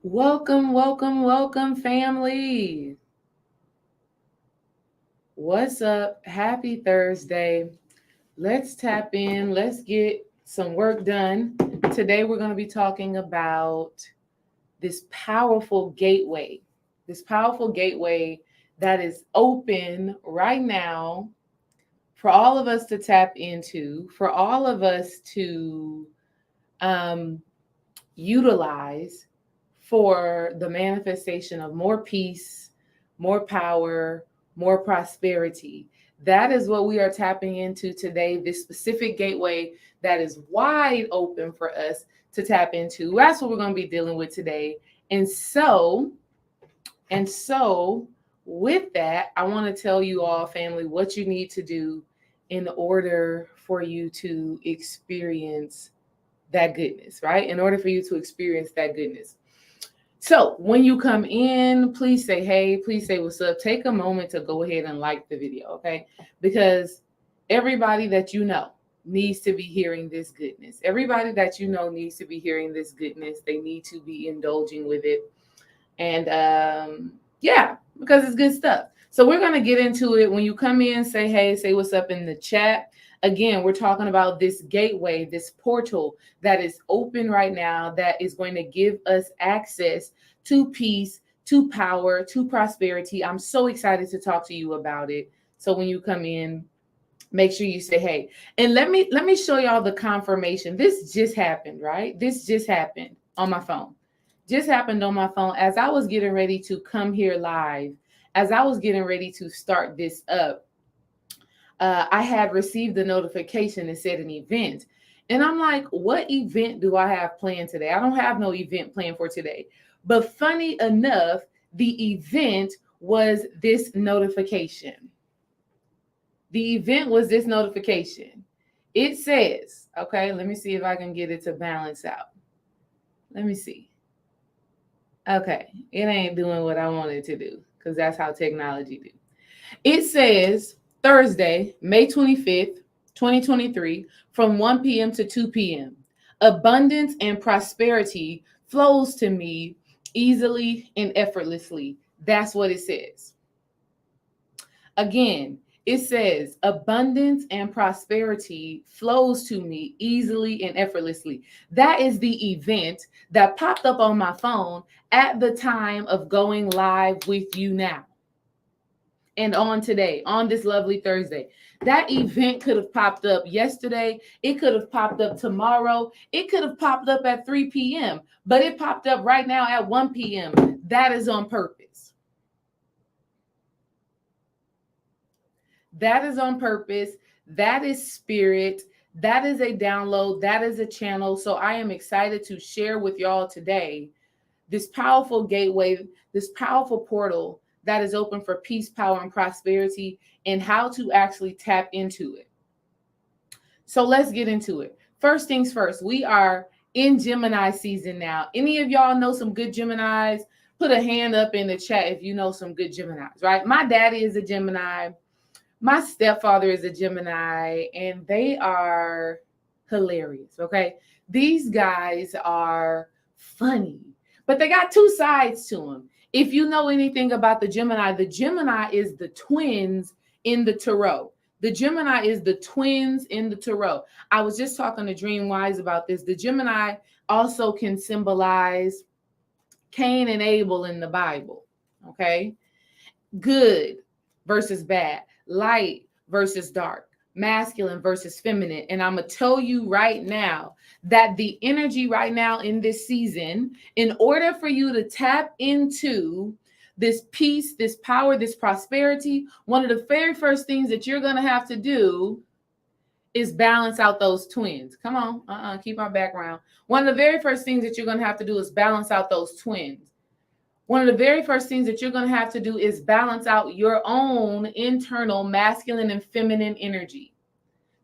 Welcome, welcome, welcome, family. What's up? Happy Thursday. Let's tap in. Let's get some work done. Today, we're going to be talking about this powerful gateway, that is open right now for all of us to tap into, for all of us to um, utilize for the manifestation of more peace, more power, more prosperity. That is what we are tapping into today, this specific gateway that is wide open for us to tap into. That's what we're going to be dealing with today. And so with that, I want to tell you all, family, what you need to do in order for you to experience that goodness, right? In order for you to experience that goodness. So when you come in, please say hey, please say what's up. Take a moment to go ahead and like the video, okay? Because everybody that you know needs to be hearing this goodness. Everybody that you know needs to be hearing this goodness. They need to be indulging with it. And because it's good stuff. So we're going to get into it. When you come in, say hey, say what's up in the chat. Again, we're talking about this gateway, this portal that is open right now that is going to give us access to peace, to power, to prosperity. I'm so excited to talk to you about it. So when you come in, make sure you say hey. And let me show y'all the confirmation. This just happened, right? This just happened on my phone. Just happened on my phone as I was getting ready to come here live, as I was getting ready to start this up. I had received a notification that said an event. And I'm like, what event do I have planned today? I don't have no event planned for today. But funny enough, the event was this notification. The event was this notification. It says, okay, let me see if I can get it to balance out. Let me see. Okay, it ain't doing what I wanted to do because that's how technology do. It says, Thursday, May 25th, 2023, from 1 p.m. to 2 p.m. Abundance and prosperity flows to me easily and effortlessly. That's what it says. Again, it says abundance and prosperity flows to me easily and effortlessly. That is the event that popped up on my phone at the time of going live with you now. And on today, on this lovely Thursday. That event could have popped up yesterday. It could have popped up tomorrow. It could have popped up at 3 p.m., but it popped up right now at 1 p.m. That is on purpose. That is on purpose. That is spirit. That is a download. That is a channel. So I am excited to share with y'all today this powerful gateway, this powerful portal that is open for peace, power, and prosperity, and how to actually tap into it. So let's get into it. First things first, we are in Gemini season now. Any of y'all know some good Geminis? Put a hand up in the chat if you know some good Geminis, right? My daddy is a Gemini. My stepfather is a Gemini, and they are hilarious, okay? These guys are funny, but they got two sides to them. If you know anything about the Gemini is the twins in the tarot. The Gemini is the twins in the tarot. I was just talking to Dream Wise about this. The Gemini also can symbolize Cain and Abel in the Bible, okay? Good versus bad, light versus dark, masculine versus feminine. And I'm going to tell you right now that the energy right now in this season, in order for you to tap into this peace, this power, this prosperity, one of the very first things that you're going to have to do is balance out those twins. Come on, keep our background. One of the very first things that you're going to have to do is balance out those twins. One of the very first things that you're going to have to do is balance out your own internal masculine and feminine energy.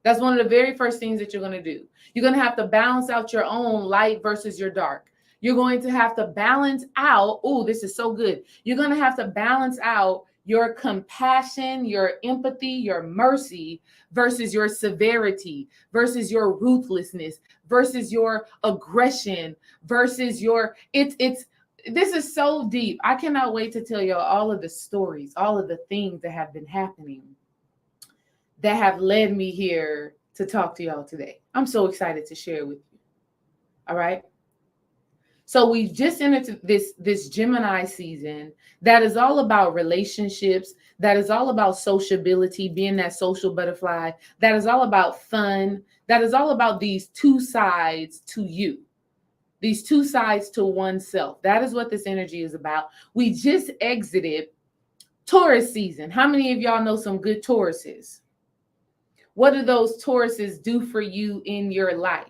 That's one of the very first things that you're going to do. You're going to have to balance out your own light versus your dark. You're going to have to balance out, oh, this is so good. You're going to have to balance out your compassion, your empathy, your mercy versus your severity, versus your ruthlessness, versus your aggression, versus your, This is so deep. I cannot wait to tell y'all all of the stories, all of the things that have been happening that have led me here to talk to y'all today. I'm so excited to share with you. All right. So we've just entered this Gemini season that is all about relationships, that is all about sociability, being that social butterfly, that is all about fun, that is all about these two sides to you, these two sides to oneself. That is what this energy is about. We just exited Taurus season. How many of y'all know some good Tauruses? What do those Tauruses do for you in your life?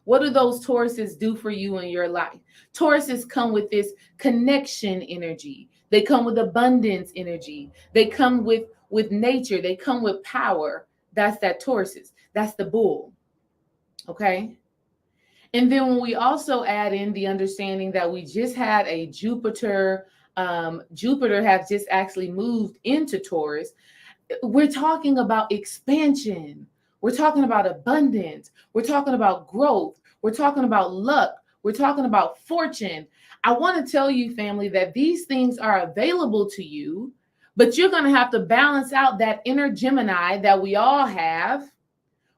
What do those Tauruses do for you in your life? Tauruses come with this connection energy. They come with abundance energy. They come with nature. They come with power. That's that Tauruses. That's the bull. Okay? And then when we also add in the understanding that we just had a Jupiter has just actually moved into Taurus. We're talking about expansion. We're talking about abundance. We're talking about growth. We're talking about luck. We're talking about fortune. I want to tell you, family, that these things are available to you, but you're going to have to balance out that inner Gemini that we all have.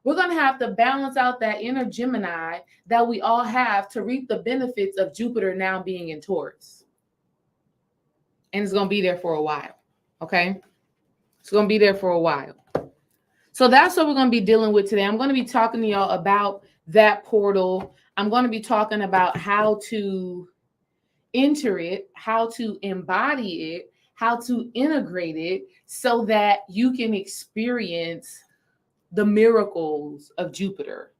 We're going to have to balance out that inner Gemini that we all have to reap the benefits of Jupiter now being in Taurus. And it's going to be there for a while. Okay? It's going to be there for a while. So that's what we're going to be dealing with today. I'm going to be talking to y'all about that portal. I'm going to be talking about how to enter it, how to embody it, how to integrate it so that you can experience the miracles of Jupiter.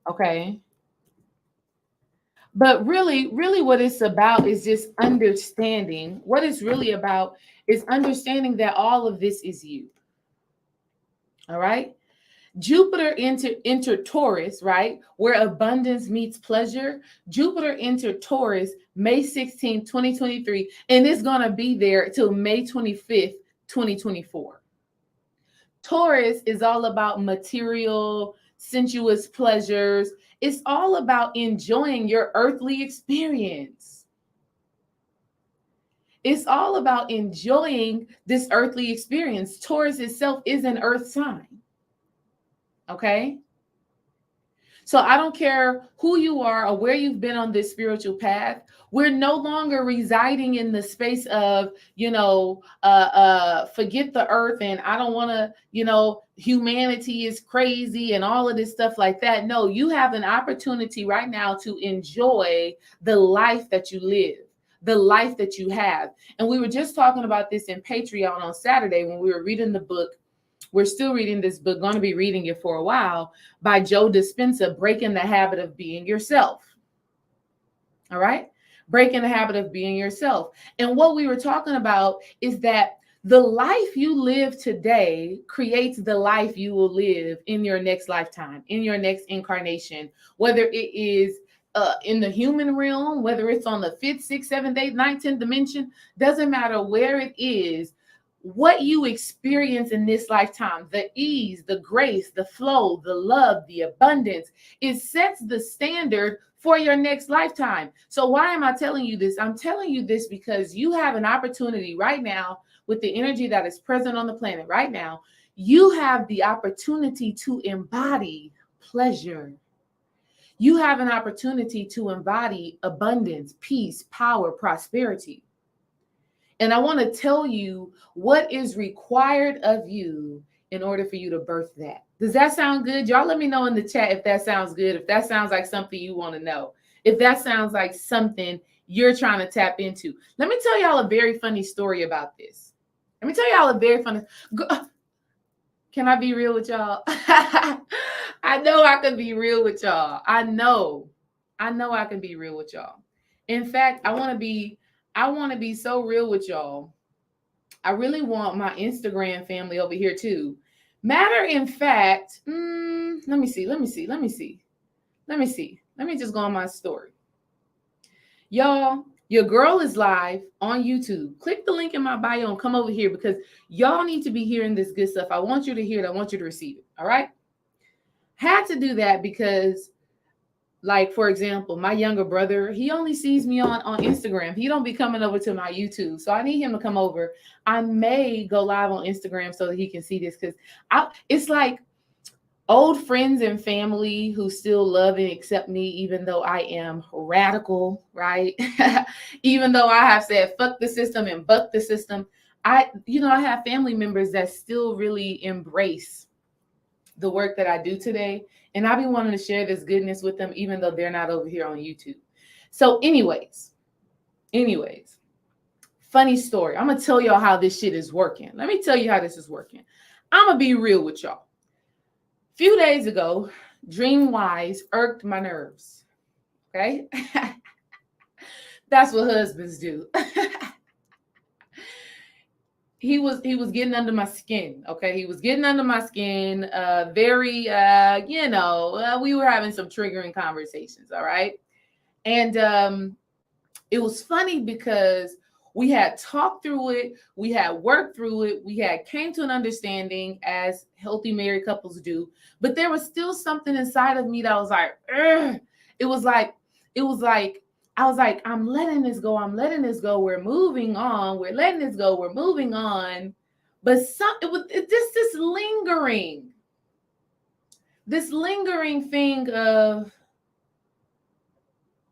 Okay? But really what it's about is just understanding. What it's really about is understanding that all of this is you. All right? Jupiter entered Taurus, right? Where abundance meets pleasure. Jupiter entered Taurus May 16, 2023, and it's going to be there till May 25th, 2024. Taurus is all about material, sensuous pleasures. It's all about enjoying your earthly experience. It's all about enjoying this earthly experience. Taurus itself is an earth sign. Okay? So I don't care who you are or where you've been on this spiritual path. We're no longer residing in the space of, forget the earth and I don't want to, humanity is crazy and all of this stuff like that. No, you have an opportunity right now to enjoy the life that you live, the life that you have. And we were just talking about this in Patreon on Saturday when we were reading the book. We're still reading this book, going to be reading it for a while, by Joe Dispenza, Breaking the Habit of Being Yourself. All right? Breaking the habit of being yourself. And what we were talking about is that the life you live today creates the life you will live in your next lifetime, in your next incarnation, whether it is in the human realm, whether it's on the 5th, 6th, 7th, 8th, 9th, 10th dimension, doesn't matter where it is. What you experience in this lifetime, the ease, the grace, the flow, the love, the abundance, it sets the standard for your next lifetime. So why am I telling you this? I'm telling you this because you have an opportunity right now with the energy that is present on the planet right now. You have the opportunity to embody pleasure. You have an opportunity to embody abundance, peace, power, prosperity. And I want to tell you what is required of you in order for you to birth that. Does that sound good? Y'all let me know in the chat if that sounds good, if that sounds like something you want to know, if that sounds like something you're trying to tap into. Let me tell y'all a very funny story about this. Let me tell y'all a very funny. Can I be real with y'all? I know I can be real with y'all. I know I can be real with y'all. In fact, I want to be so real with y'all. I really want my Instagram family over here too. Matter in fact, let me see. Let me just go on my story. Y'all, your girl is live on YouTube. Click the link in my bio and come over here because y'all need to be hearing this good stuff. I want you to hear it. I want you to receive it. All right? Had to do that because Like, for example, my younger brother, he only sees me on Instagram. He don't be coming over to my YouTube. So I need him to come over. I may go live on Instagram so that he can see this, because it's like old friends and family who still love and accept me, even though I am radical, right? Even though I have said fuck the system and buck the system. I have family members that still really embrace the work that I do today. And I be wanting to share this goodness with them, even though they're not over here on YouTube. So anyways, funny story. I'm going to tell y'all how this shit is working. Let me tell you how this is working. I'm going to be real with y'all. A few days ago, Dreamwise irked my nerves. Okay? That's what husbands do. He was getting under my skin. Okay, he was getting under my skin. We were having some triggering conversations. All right, and it was funny because we had talked through it, we had worked through it, we had came to an understanding as healthy married couples do. But there was still something inside of me that was like, ugh. It was like I was like, I'm letting this go. We're moving on. We're letting this go. We're moving on. But it was just this lingering thing of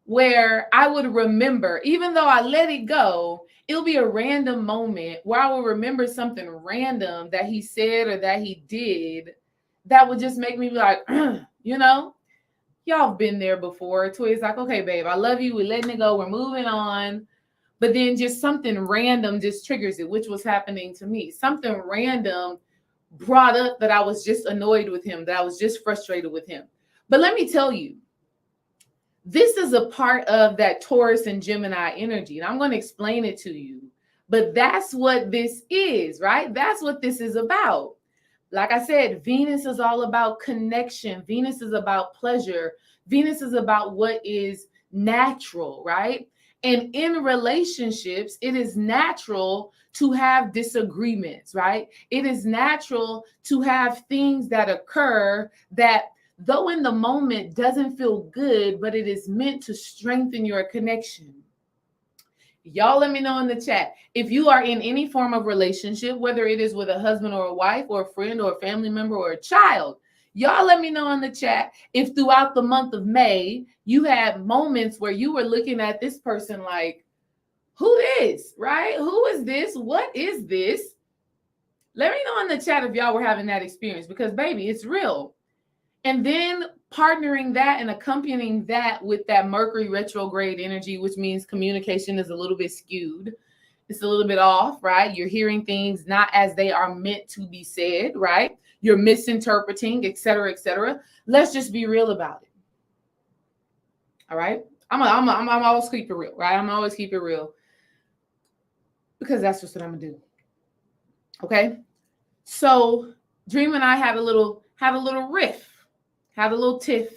where I would remember, even though I let it go, it'll be a random moment where I will remember something random that he said or that he did that would just make me be like, y'all have been there before. Toya's like, okay, babe, I love you. We're letting it go. We're moving on. But then just something random just triggers it, which was happening to me. Something random brought up that I was just annoyed with him, that I was just frustrated with him. But let me tell you, this is a part of that Taurus and Gemini energy. And I'm going to explain it to you. But that's what this is, right? That's what this is about. Like I said, Venus is all about connection. Venus is about pleasure. Venus is about what is natural, right? And in relationships, it is natural to have disagreements, right? It is natural to have things that occur that, though in the moment doesn't feel good, but it is meant to strengthen your connection. Y'all let me know in the chat if you are in any form of relationship, whether it is with a husband or a wife or a friend or a family member or a child. Y'all let me know in the chat if throughout the month of May, you had moments where you were looking at this person like, who this, right? Who is this? What is this? Let me know in the chat if y'all were having that experience, because baby, it's real. And then partnering that and accompanying that with that Mercury retrograde energy, which means communication is a little bit skewed. It's a little bit off, right? You're hearing things not as they are meant to be said, right? You're misinterpreting, et cetera, et cetera. Let's just be real about it. All right? I'm always keep it real, right? I'm always keep it real, because that's just what I'm gonna do. Okay? So Dream and I had a little riff. Had a little tiff,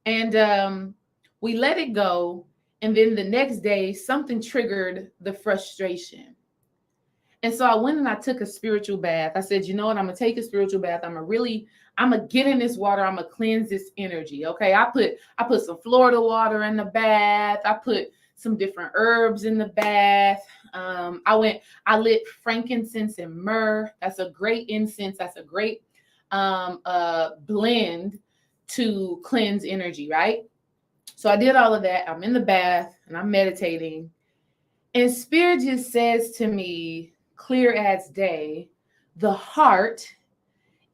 and we let it go. And then the next day, something triggered the frustration. And so I went and I took a spiritual bath. I said, you know what? I'm going to take a spiritual bath. I'm going to get in this water. I'm going to cleanse this energy. Okay. I put some Florida water in the bath. I put some different herbs in the bath. I lit frankincense and myrrh. That's a great incense. That's a great blend to cleanse energy, right? So I did all of that. I'm in the bath and I'm meditating, and Spirit just says to me, clear as day, the heart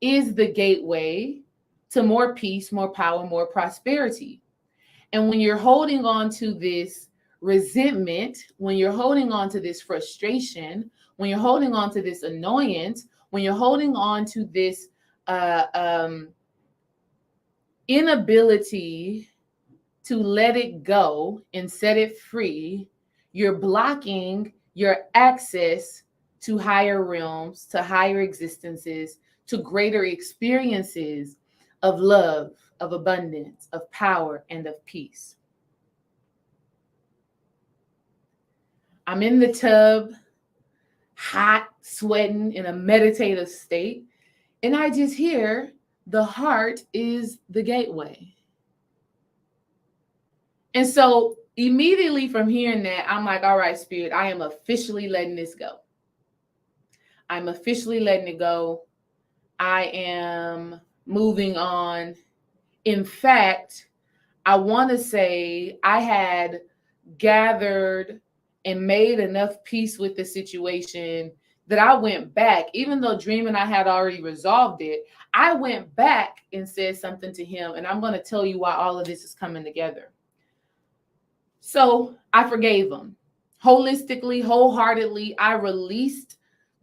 is the gateway to more peace, more power, more prosperity. And when you're holding on to this resentment, when you're holding on to this frustration, when you're holding on to this annoyance, when you're holding on to this inability to let it go and set it free, you're blocking your access to higher realms, to higher existences, to greater experiences of love, of abundance, of power, and of peace. I'm in the tub, hot, sweating, in a meditative state, and I just hear, the heart is the gateway. And so immediately from hearing that, I'm like, all right, Spirit, I am officially letting this go. I'm officially letting it go. I am moving on. In fact, I want to say I had gathered and made enough peace with the situation that I went back, even though Dream and I had already resolved it. I went back and said something to him, and I'm going to tell you why all of this is coming together. So I forgave him holistically, wholeheartedly. I released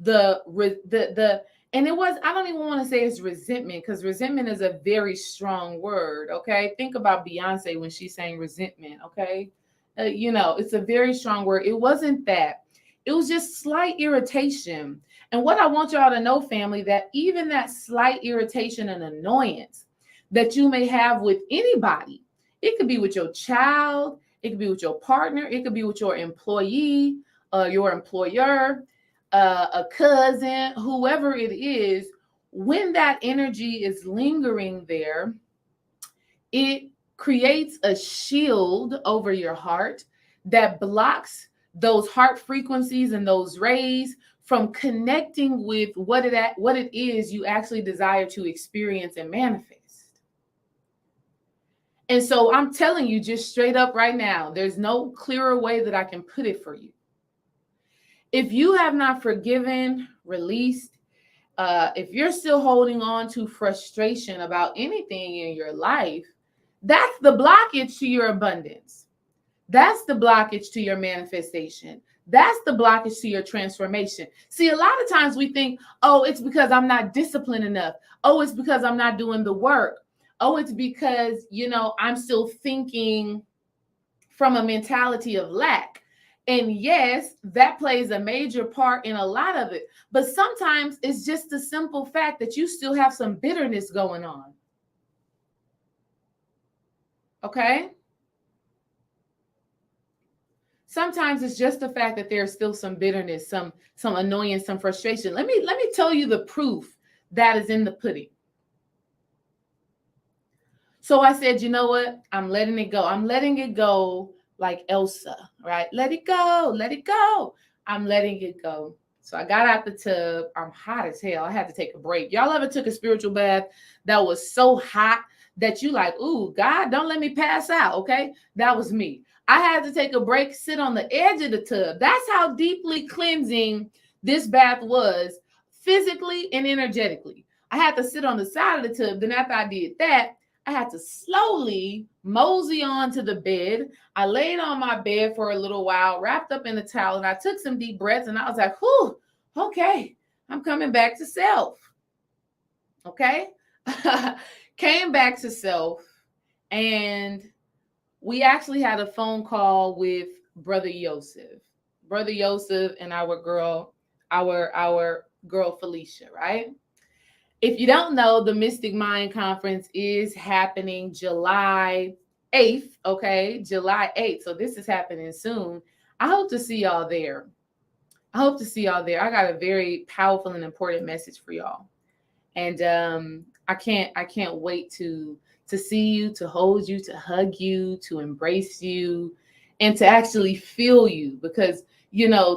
and it was, I don't even want to say it's resentment, because resentment is a very strong word. Okay. Think about Beyonce when she's saying resentment. Okay. It's a very strong word. It wasn't that. It was just slight irritation. And what I want y'all to know, family, that even that slight irritation and annoyance that you may have with anybody, it could be with your child, it could be with your partner, it could be with your employee, your employer, a cousin, whoever it is. When that energy is lingering there, it creates a shield over your heart that blocks those heart frequencies and those rays from connecting with what it is you actually desire to experience and manifest. And so I'm telling you just straight up right now, there's no clearer way that I can put it for you. If you have not forgiven, released, if you're still holding on to frustration about anything in your life, that's the blockage to your abundance. That's the blockage to your manifestation. That's the blockage to your transformation. See, a lot of times we think, oh, it's because I'm not disciplined enough. Oh, it's because I'm not doing the work. Oh, it's because, I'm still thinking from a mentality of lack. And yes, that plays a major part in a lot of it. But sometimes it's just the simple fact that you still have some bitterness going on. Okay? Sometimes it's just the fact that there's still some bitterness, some annoyance, some frustration. Let me tell you the proof that is in the pudding. So I said, you know what? I'm letting it go. I'm letting it go like Elsa, right? Let it go. Let it go. I'm letting it go. So I got out the tub. I'm hot as hell. I had to take a break. Y'all ever took a spiritual bath that was so hot that you like, ooh, God, don't let me pass out, okay? That was me. I had to take a break, sit on the edge of the tub. That's how deeply cleansing this bath was, physically and energetically. I had to sit on the side of the tub. Then after I did that, I had to slowly mosey onto the bed. I laid on my bed for a little while, wrapped up in a towel, and I took some deep breaths, and I was like, whew, okay, I'm coming back to self. Okay? Came back to self, and we actually had a phone call with Brother Yosef. Brother Yosef and our girl Felicia, right? If you don't know, the Mystic Mind Conference is happening July 8th, okay? July 8th. So this is happening soon. I hope to see y'all there. I got a very powerful and important message for y'all. And I can't wait to see you, to hold you, to hug you, to embrace you, and to actually feel you, because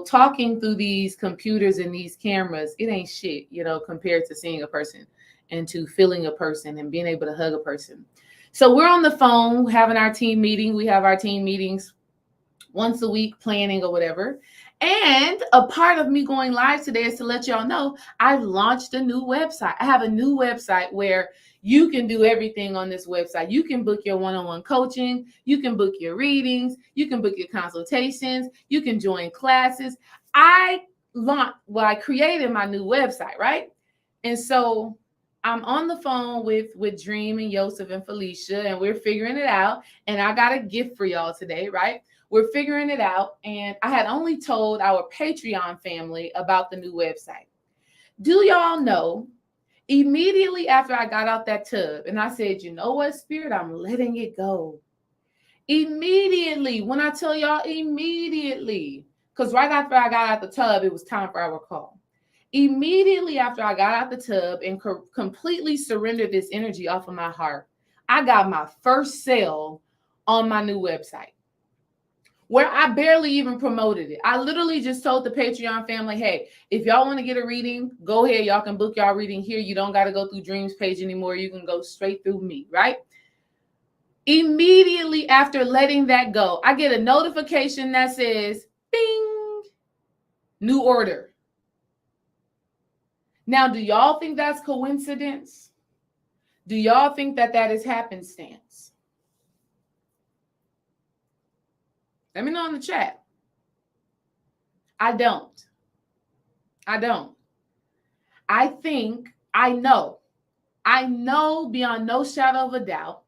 talking through these computers and these cameras, it ain't shit, compared to seeing a person and to feeling a person and being able to hug a person. So we're on the phone having our team meeting. We have our team meetings once a week, planning or whatever. And a part of me going live today is to let y'all know I've launched a new website. I have a new website where you can do everything on this website. You can book your one-on-one coaching. You can book your readings. You can book your consultations. You can join classes. I created my new website, right? And so I'm on the phone with Dream and Yosef and Felicia, and we're figuring it out. And I got a gift for y'all today, right? We're figuring it out. And I had only told our Patreon family about the new website. Do y'all know, immediately after I got out that tub and I said, you know what, Spirit, I'm letting it go. Immediately, when I tell y'all immediately, because right after I got out the tub, it was time for our call. Immediately after I got out the tub and completely surrendered this energy off of my heart, I got my first sale on my new website, where I barely even promoted it. I literally just told the Patreon family, hey, if y'all want to get a reading, go ahead. Y'all can book y'all reading here. You don't got to go through Dreams page anymore. You can go straight through me, right? Immediately after letting that go, I get a notification that says, bing, new order. Now, do y'all think that's coincidence? Do y'all think that that is happenstance? Let me know in the chat. I don't. I know beyond no shadow of a doubt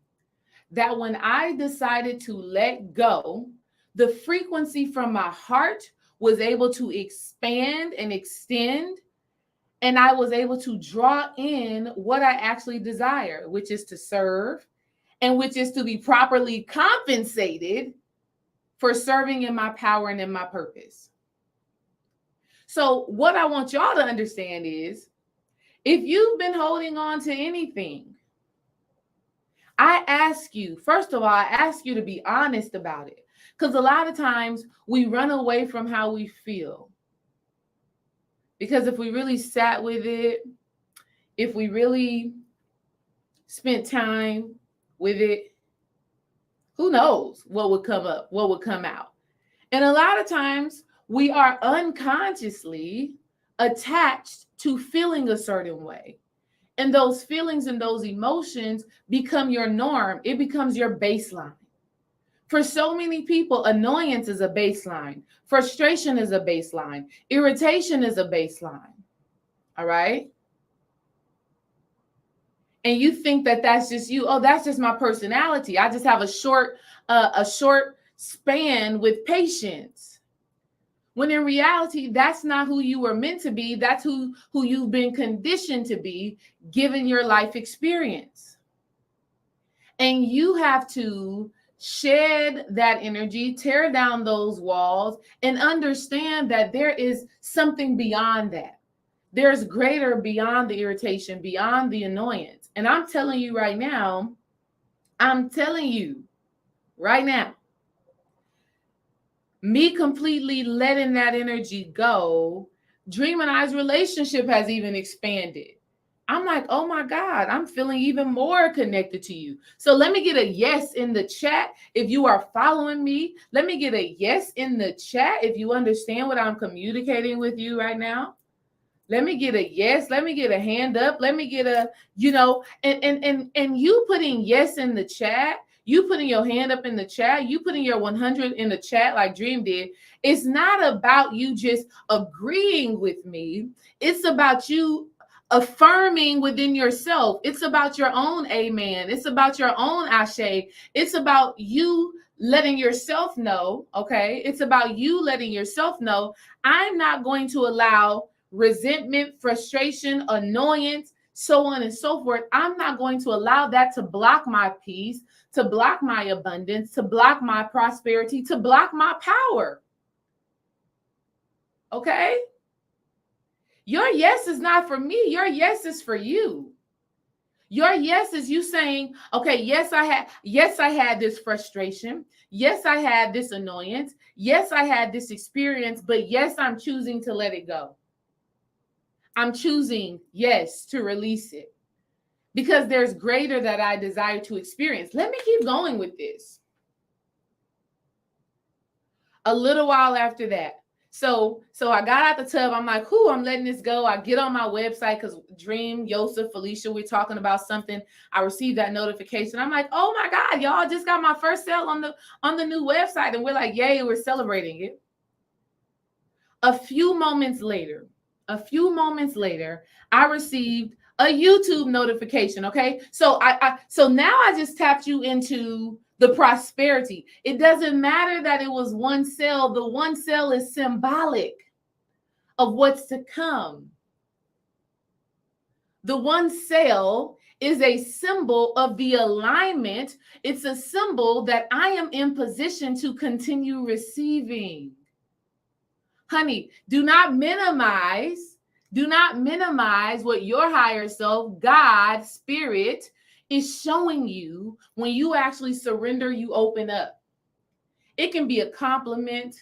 that when I decided to let go, the frequency from my heart was able to expand and extend, and I was able to draw in what I actually desire, which is to serve, and which is to be properly compensated for serving in my power and in my purpose. So what I want y'all to understand is, if you've been holding on to anything, I ask you, first of all, I ask you to be honest about it. Because a lot of times we run away from how we feel. Because if we really sat with it, if we really spent time with it, who knows what would come up, what would come out. And a lot of times we are unconsciously attached to feeling a certain way. And those feelings and those emotions become your norm. It becomes your baseline. For so many people, annoyance is a baseline. Frustration is a baseline. Irritation is a baseline. All right? And you think that that's just you. Oh, that's just my personality. I just have a short span with patience. When in reality, that's not who you were meant to be. That's who you've been conditioned to be, given your life experience. And you have to shed that energy, tear down those walls, and understand that there is something beyond that. There's greater beyond the irritation, beyond the annoyance. And I'm telling you right now, me completely letting that energy go, Dream and I's relationship has even expanded. I'm like, oh my God, I'm feeling even more connected to you. So let me get a yes in the chat if you are following me. Let me get a yes in the chat if you understand what I'm communicating with you right now. Let me get a yes. Let me get a hand up. Let me get a, and you putting yes in the chat, you putting your hand up in the chat, you putting your 100 in the chat like Dream did. It's not about you just agreeing with me. It's about you affirming within yourself. It's about your own amen. It's about your own ashe. It's about you letting yourself know, okay? It's about you letting yourself know, I'm not going to allow resentment, frustration, annoyance, so on and so forth. I'm not going to allow that to block my peace, to block my abundance, to block my prosperity, to block my power. Okay? Your yes is not for me. Your yes is for you. Your yes is you saying, okay, yes, I had this frustration. Yes, I had this annoyance. Yes, I had this experience, but yes, I'm choosing to let it go. I'm choosing, yes, to release it because there's greater that I desire to experience. Let me keep going with this. A little while after that, so I got out the tub. I'm like, I'm letting this go. I get on my website because Dream, Yosef, Felicia, we're talking about something. I received that notification. I'm like, oh my God, y'all just got my first sale on the new website. And we're like, yay, we're celebrating it. A few moments later, I received a YouTube notification. Okay. So so now I just tapped you into the prosperity. It doesn't matter that it was one cell. The one cell is symbolic of what's to come. The one cell is a symbol of the alignment. It's a symbol that I am in position to continue receiving. Honey, do not minimize what your higher self, God, spirit, is showing you when you actually surrender, you open up. It can be a compliment.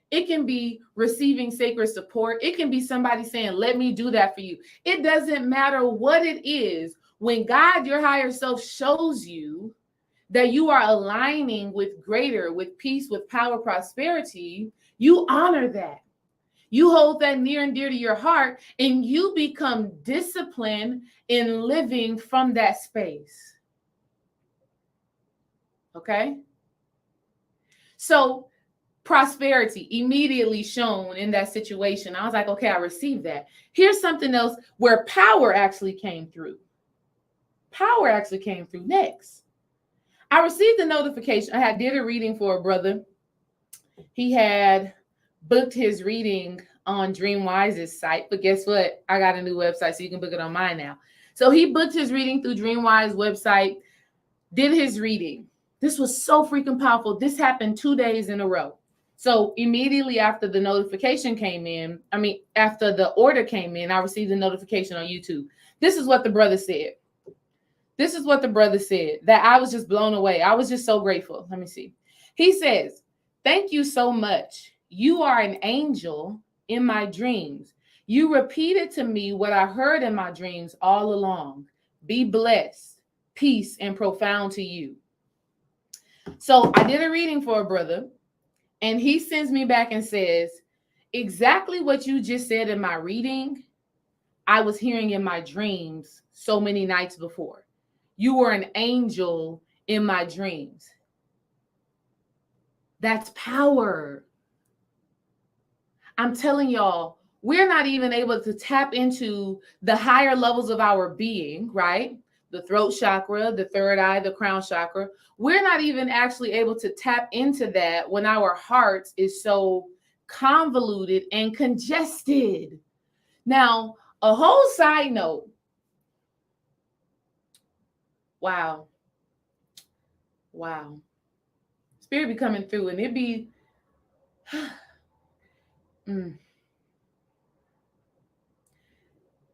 It can be receiving sacred support. It can be somebody saying, let me do that for you. It doesn't matter what it is. When God, your higher self, shows you that you are aligning with greater, with peace, with power, prosperity, you honor that. You hold that near and dear to your heart, and you become disciplined in living from that space. Okay? So prosperity immediately shown in that situation. I was like, okay, I received that. Here's something else where power actually came through. Power actually came through next. I received a notification. I did a reading for a brother. He had booked his reading on DreamWise's site, but guess what? I got a new website, so you can book it on mine now. So he booked his reading through DreamWise website, did his reading. This was so freaking powerful. This happened 2 days in a row. So immediately after the notification came in, after the order came in, I received a notification on YouTube. This is what the brother said. This is what the brother said, that I was just blown away. I was just so grateful. Let me see. He says, thank you so much. You are an angel in my dreams. You repeated to me what I heard in my dreams all along. Be blessed, peace, and profound to you. So I did a reading for a brother, and he sends me back and says, exactly what you just said in my reading, I was hearing in my dreams so many nights before. You were an angel in my dreams. That's power. I'm telling y'all, we're not even able to tap into the higher levels of our being, right? The throat chakra, the third eye, the crown chakra. We're not even actually able to tap into that when our heart is so convoluted and congested. Now, a whole side note. Wow. Spirit be coming through, and it be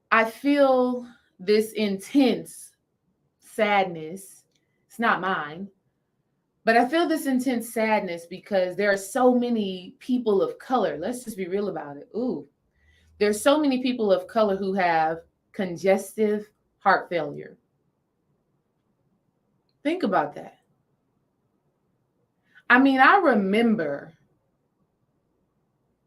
I feel this intense sadness. It's not mine, but I feel this intense sadness because there are so many people of color. Let's just be real about it. There's so many people of color who have congestive heart failure. Think about that. I remember,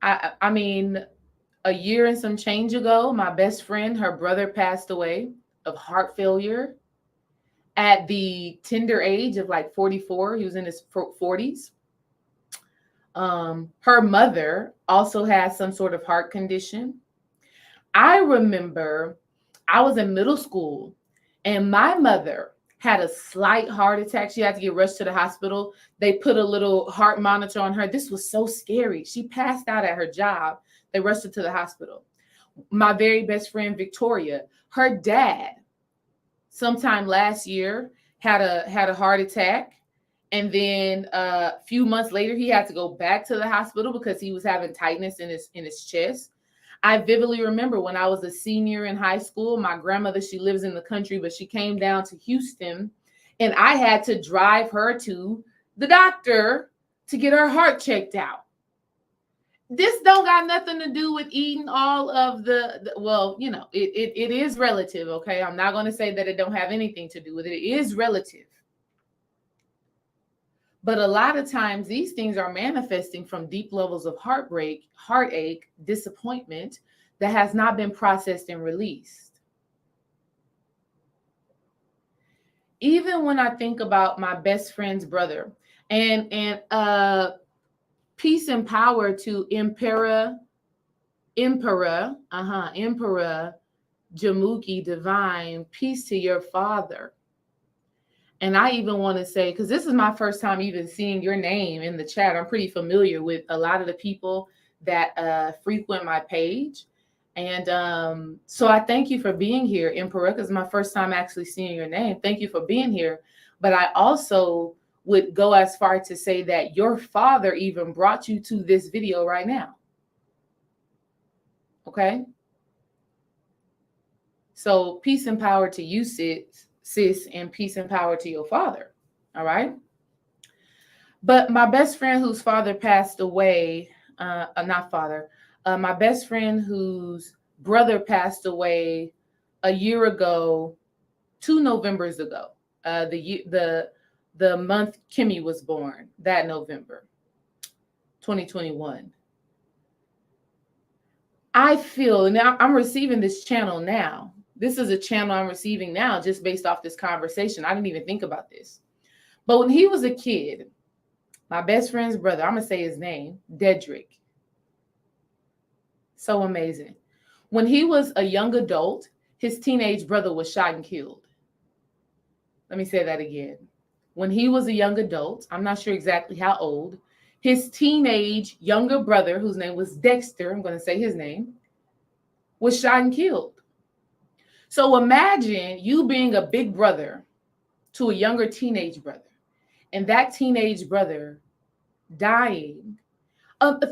a year and some change ago, my best friend, her brother passed away of heart failure at the tender age of like 44. He was in his 40s. Her mother also has some sort of heart condition. I remember I was in middle school and my mother had a slight heart attack. She had to get rushed to the hospital. They put a little heart monitor on her. This was so scary. She passed out at her job. They rushed her to the hospital. My very best friend, Victoria, her dad, sometime last year, had a heart attack. And then a few months later, he had to go back to the hospital because he was having tightness in his chest. I vividly remember when I was a senior in high school, my grandmother, she lives in the country, but she came down to Houston and I had to drive her to the doctor to get her heart checked out. This don't got nothing to do with eating all of it is relative, okay? I'm not going to say that it don't have anything to do with it. It is relative. But a lot of times these things are manifesting from deep levels of heartbreak, heartache, disappointment that has not been processed and released. Even when I think about my best friend's brother and peace and power to Emperor Jamuki Divine, peace to your father. And I even want to say, because this is my first time even seeing your name in the chat. I'm pretty familiar with a lot of the people that frequent my page. And so I thank you for being here, Emperor, because it's my first time actually seeing your name. Thank you for being here. But I also would go as far to say that your father even brought you to this video right now. Okay? So peace and power to you, sis, and peace and power to your father. All right. But my best friend whose father passed away, not father, my best friend whose brother passed away a year ago, 2 Novembers ago, the month Kimmy was born, that November, 2021. I feel now I'm receiving this channel now. This is a channel I'm receiving now just based off this conversation. I didn't even think about this. But when he was a kid, my best friend's brother, I'm going to say his name, Dedrick. So amazing. When he was a young adult, his teenage brother was shot and killed. Let me say that again. When he was a young adult, I'm not sure exactly how old, his teenage younger brother, whose name was Dexter, I'm going to say his name, was shot and killed. So imagine you being a big brother to a younger teenage brother, and that teenage brother dying.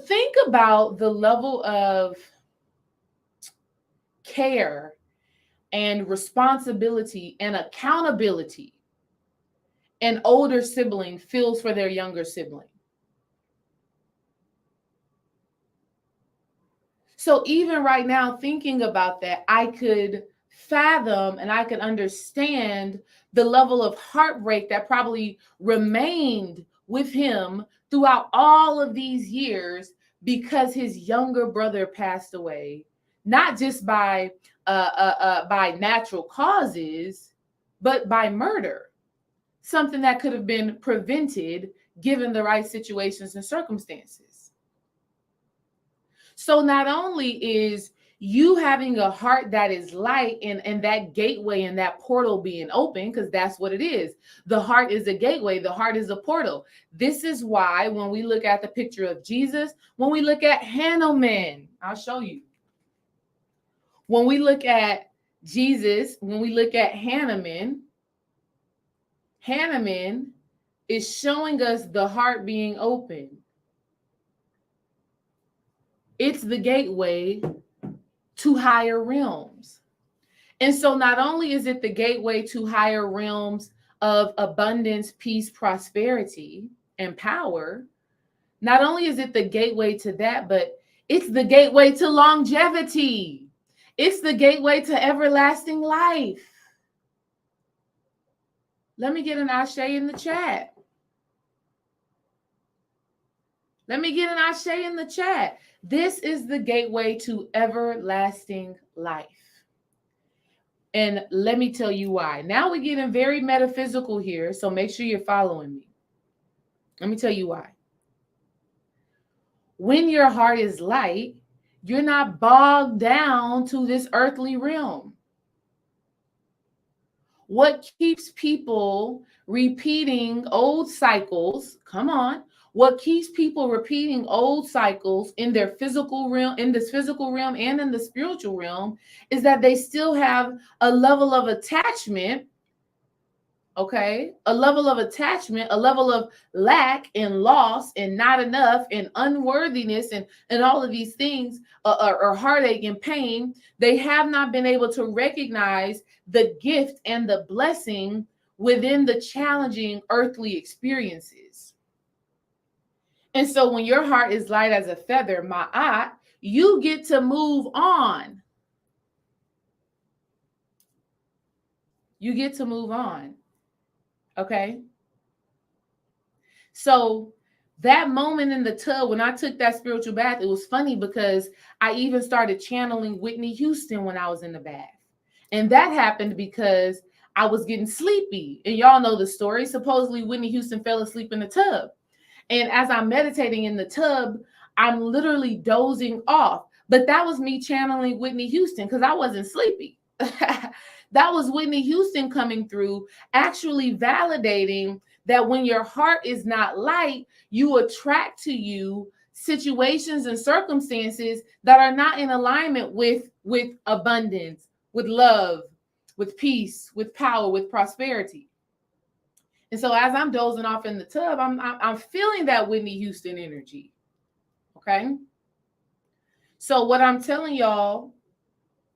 Think about the level of care and responsibility and accountability an older sibling feels for their younger sibling. So even right now, thinking about that, I could fathom and I could understand the level of heartbreak that probably remained with him throughout all of these years because his younger brother passed away, not just by natural causes, but by murder. Something that could have been prevented given the right situations and circumstances. So not only is you having a heart that is light and that gateway and that portal being open, because that's what it is. The heart is a gateway. The heart is a portal. This is why when we look at the picture of Jesus, when we look at Hanuman, I'll show you. When we look at Jesus, when we look at Hanuman, Hanuman is showing us the heart being open. It's the gateway to higher realms. And so not only is it the gateway to higher realms of abundance, peace, prosperity, and power, not only is it the gateway to that, but it's the gateway to longevity. It's the gateway to everlasting life. Let me get an ashe in the chat. Let me get an ashe in the chat. This is the gateway to everlasting life. And let me tell you why. Now we're getting very metaphysical here, so make sure you're following me. Let me tell you why. When your heart is light, you're not bogged down to this earthly realm. What keeps people repeating old cycles? Come on. What keeps people repeating old cycles in their physical realm, in this physical realm and in the spiritual realm, is that they still have a level of attachment, okay? A level of attachment, a level of lack and loss and not enough and unworthiness and all of these things, or heartache and pain. They have not been able to recognize the gift and the blessing within the challenging earthly experiences. And so when your heart is light as a feather, ma'at, you get to move on. You get to move on. Okay? So that moment in the tub, when I took that spiritual bath, it was funny because I even started channeling Whitney Houston when I was in the bath. And that happened because I was getting sleepy. And y'all know the story. Supposedly Whitney Houston fell asleep in the tub. And as I'm meditating in the tub, I'm literally dozing off. But that was me channeling Whitney Houston because I wasn't sleepy. That was Whitney Houston coming through, actually validating that when your heart is not light, you attract to you situations and circumstances that are not in alignment with abundance, with love, with peace, with power, with prosperity. And so as I'm dozing off in the tub, I'm feeling that Whitney Houston energy. Okay. So what I'm telling y'all,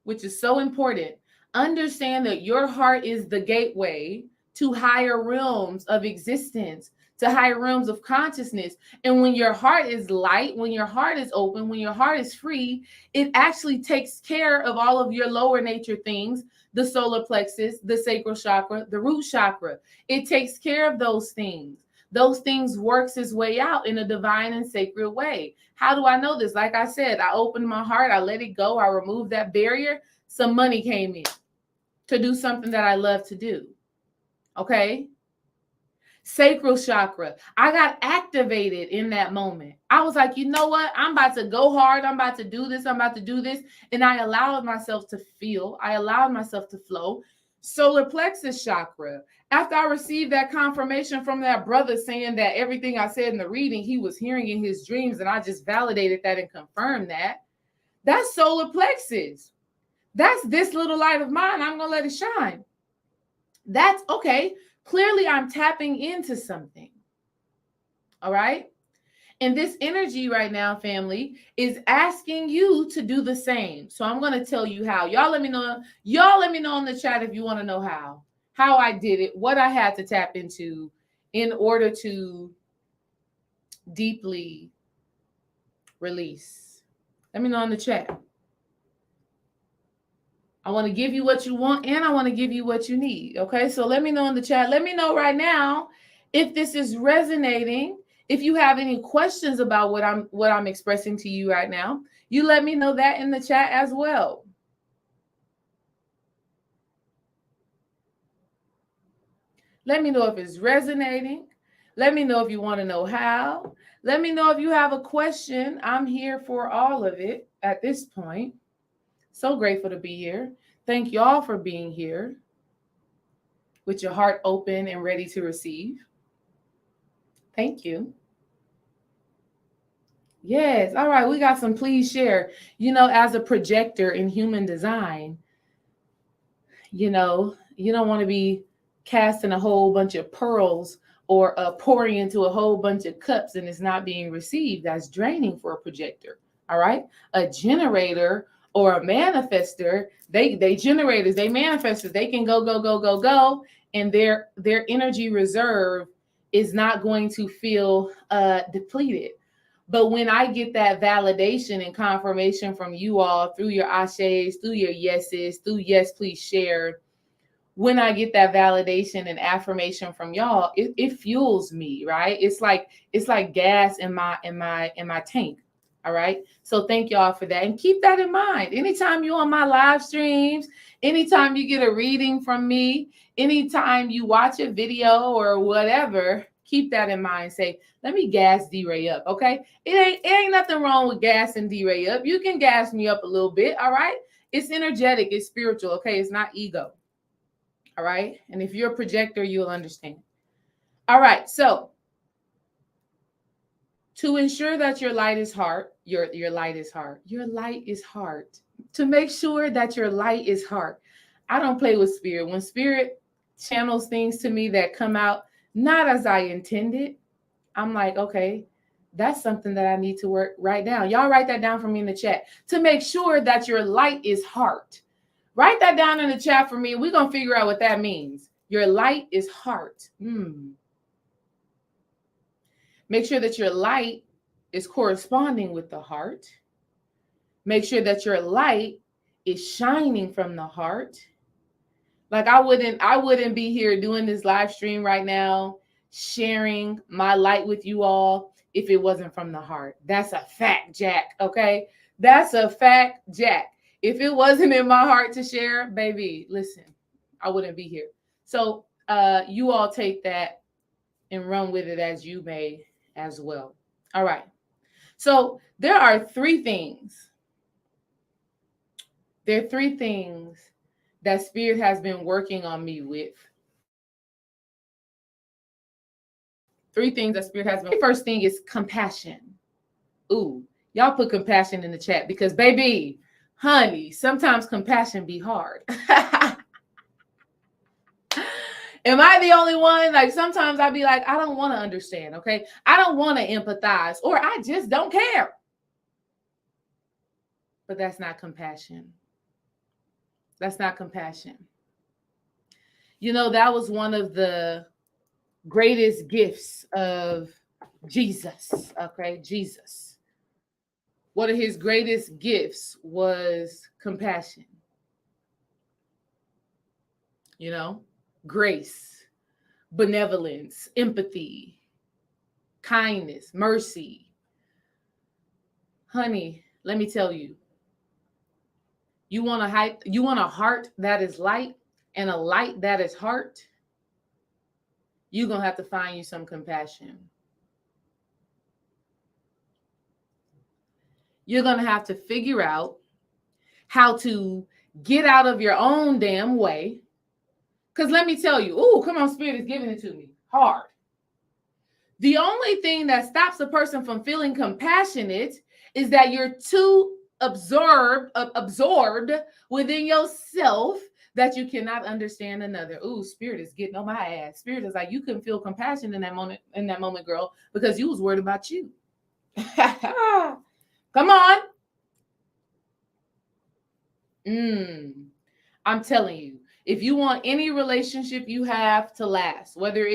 which is so important, Understand that your heart is the gateway to higher realms of existence, to higher realms of consciousness. And when your heart is light, when your heart is open, when your heart is free, it actually takes care of all of your lower nature things, the solar plexus, the sacral chakra, the root chakra. It takes care of those things. Those things works its way out in a divine and sacred way. How do I know this? Like I said, I opened my heart, I let it go, I removed that barrier, some money came in to do something that I love to do. Okay? Sacral chakra. I got activated in that moment. I was like, you know what? I'm about to go hard. I'm about to do this. I'm about to do this. And I allowed myself to feel. I allowed myself to flow. Solar plexus chakra. After I received that confirmation from that brother saying that everything I said in the reading, he was hearing in his dreams, and I just validated that and confirmed that. That's solar plexus. That's this little light of mine. I'm going to let it shine. That's okay. Clearly, I'm tapping into something. All right. And this energy right now, family, is asking you to do the same. So I'm going to tell you how. Y'all let me know. Y'all let me know in the chat if you want to know how I did it, what I had to tap into in order to deeply release. Let me know in the chat. I want to give you what you want, and I want to give you what you need. Okay, so let me know in the chat. Let me know right now if this is resonating. If you have any questions about what I'm expressing to you right now, you let me know that in the chat as well. Let me know if it's resonating. Let me know if you want to know how. Let me know if you have a question. I'm here for all of it at this point. So grateful to be here. Thank y'all for being here with your heart open and ready to receive. Thank you. Yes. All right. We got some please share. You know, as a projector in human design, you know, you don't want to be casting a whole bunch of pearls or pouring into a whole bunch of cups and it's not being received. That's draining for a projector. All right. A generator or a manifester, they generators, they manifestors, they can go, and their energy reserve is not going to feel depleted. But when I get that validation and confirmation from you all through your ashes, through your yeses, through yes, please share, when I get that validation and affirmation from y'all, it fuels me, right? It's like gas in my tank. All right. So thank y'all for that. And keep that in mind. Anytime you're on my live streams, anytime you get a reading from me, anytime you watch a video or whatever, keep that in mind. Say, let me gas D-Ray up. Okay. It ain't nothing wrong with gassing D-Ray up. You can gas me up a little bit. All right. It's energetic. It's spiritual. Okay. It's not ego. All right. And if you're a projector, you'll understand. All right. So to ensure that your light is heart, your light is heart. Your light is heart. To make sure that your light is heart. I don't play with spirit. When spirit channels things to me that come out not as I intended, I'm like, okay, that's something that I need to write down. Y'all write that down for me in the chat. To make sure that your light is heart. Write that down in the chat for me. We're going to figure out what that means. Your light is heart. Make sure that your light is corresponding with the heart. Make sure that your light is shining from the heart. Like I wouldn't be here doing this live stream right now, sharing my light with you all if it wasn't from the heart. That's a fact, Jack. Okay. That's a fact, Jack. If it wasn't in my heart to share, baby, listen, I wouldn't be here. So you all take that and run with it as you may as well. All right. So there are three things. There are three things that Spirit has been working on me with. Three things that Spirit has been. The first thing is compassion. Ooh, y'all put compassion in the chat because, baby, honey, sometimes compassion be hard. Am I the only one? Like sometimes I'd be like, I don't want to understand, okay? I don't want to empathize, or I just don't care. But that's not compassion. That's not compassion. You know, that was one of the greatest gifts of Jesus. Okay, Jesus. One of his greatest gifts was compassion. You know, grace, benevolence, empathy, kindness, mercy. Honey, let me tell you, you want a heart that is light and a light that is heart, you're going to have to find you some compassion. You're going to have to figure out how to get out of your own damn way. Because let me tell you, come on, Spirit is giving it to me hard. The only thing that stops a person from feeling compassionate is that you're too absorbed within yourself that you cannot understand another. Spirit is getting on my ass. Spirit is like, you couldn't feel compassion in that moment, girl, because you was worried about you. Come on. I'm telling you, if you want any relationship you have to last, whether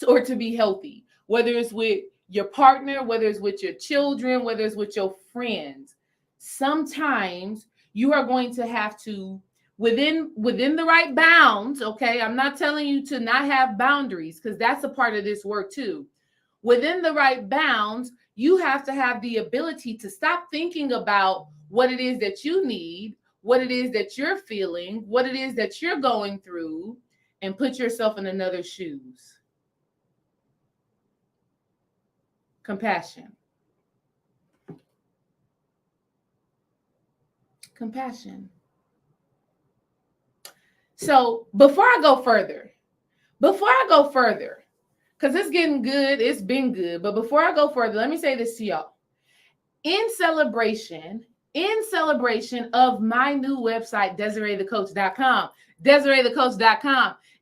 or to be healthy, whether it's with your partner, whether it's with your children, whether it's with your friends, sometimes you are going to have to, within the right bounds, okay? I'm not telling you to not have boundaries, because that's a part of this work too. Within the right bounds, you have to have the ability to stop thinking about what it is that you need, what it is that you're feeling, what it is that you're going through, and put yourself in another's shoes. Compassion. Compassion. So before I go further, because it's getting good, it's been good, but before I go further, let me say this to y'all. In celebration of my new website, DesireeTheCoach.com,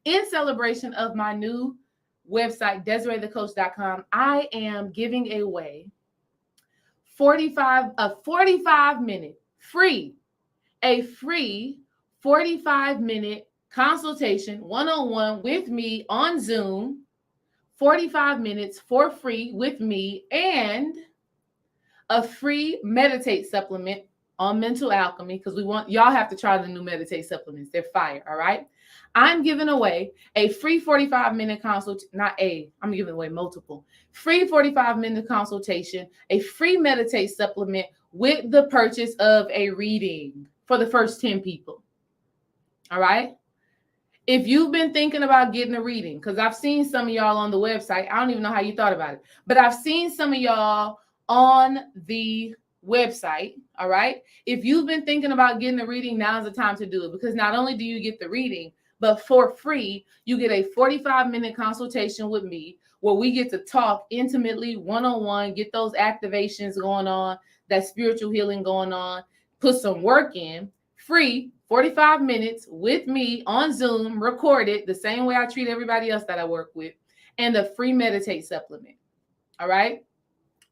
in celebration of my new website, DesireeTheCoach.com, I am giving away a 45-minute free 45-minute consultation one-on-one with me on Zoom, 45 minutes for free with me, and a free meditate supplement on mental alchemy, because y'all have to try the new meditate supplements. They're fire. All right. I'm giving away a free 45-minute I'm giving away multiple free 45-minute consultation, a free meditate supplement with the purchase of a reading for the first 10 people. All right. If you've been thinking about getting a reading, because I've seen some of y'all on the website, I don't even know how you thought about it, but I've seen some of y'all on the website. All right. If you've been thinking about getting a reading, now's the time to do it, because not only do you get the reading, but for free, you get a 45-minute consultation with me where we get to talk intimately, one-on-one, get those activations going on, that spiritual healing going on, put some work in, free 45 minutes with me on Zoom, recorded the same way I treat everybody else that I work with, and a free meditate supplement. All right.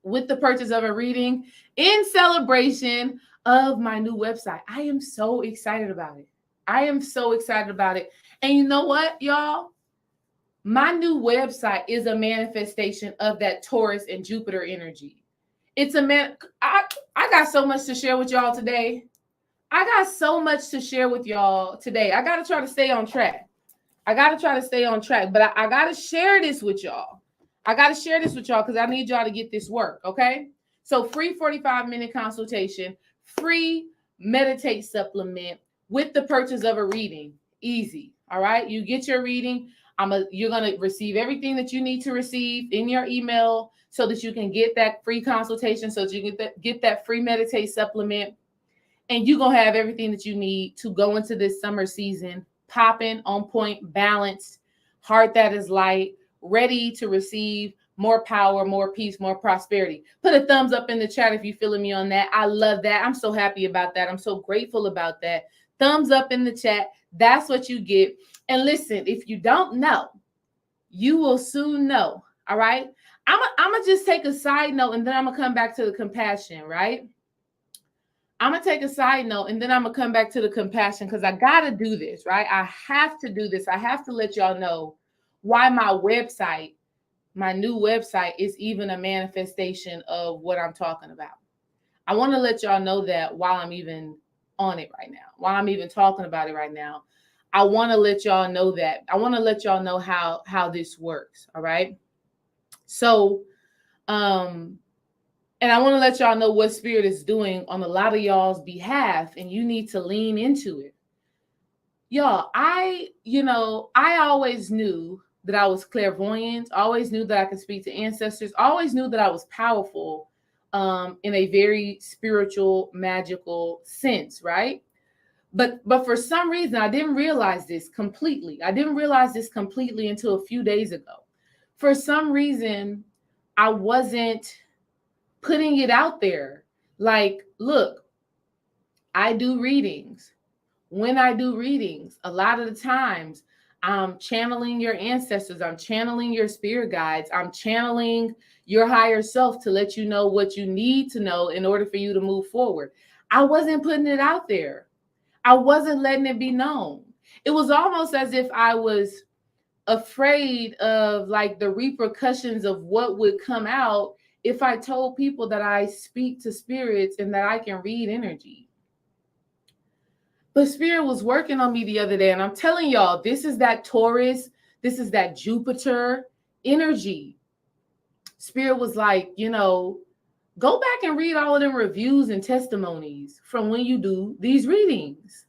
With the purchase of a reading in celebration of my new website. I am so excited about it. And you know what, y'all? My new website is a manifestation of that Taurus and Jupiter energy. It's I got so much to share with y'all today. I got to try to stay on track. But I got to share this with y'all. Because I need y'all to get this work, okay? So free 45-minute consultation, free meditate supplement with the purchase of a reading. Easy, all right? You get your reading. You're going to receive everything that you need to receive in your email so that you can get that free consultation, so that you can get that free meditate supplement. And you're going to have everything that you need to go into this summer season, popping, on point, balanced, heart that is light, ready to receive more power, more peace, more prosperity. Put a thumbs up in the chat if you're feeling me on that. I love that. I'm so happy about that. I'm so grateful about that. Thumbs up in the chat. That's what you get. And listen, if you don't know, you will soon know. All right. I'm going to just take a side note, and then I'm going to come back to the compassion, right? I'm going to take a side note and then I'm going to come back to the compassion because I got to do this, right? I have to do this. I have to let y'all know why my website, my new website, is even a manifestation of what I'm talking about. I want to let y'all know that while I'm even on it right now, while I'm even talking about it right now, I want to let y'all know that. I want to let y'all know how this works, all right? So, and I want to let y'all know what Spirit is doing on a lot of y'all's behalf, and you need to lean into it. Y'all, I always knew that I was clairvoyant, always knew that I could speak to ancestors, always knew that I was powerful in a very spiritual, magical sense, right? But for some reason, I didn't realize this completely. I didn't realize this completely until a few days ago. For some reason, I wasn't putting it out there. Like, look, I do readings. When I do readings, a lot of the times I'm channeling your ancestors. I'm channeling your spirit guides. I'm channeling your higher self to let you know what you need to know in order for you to move forward. I wasn't putting it out there. I wasn't letting it be known. It was almost as if I was afraid of like the repercussions of what would come out if I told people that I speak to spirits and that I can read energy. But Spirit was working on me the other day, and I'm telling y'all, this is that Taurus, this is that Jupiter energy. Spirit was like, go back and read all of them reviews and testimonies from when you do these readings.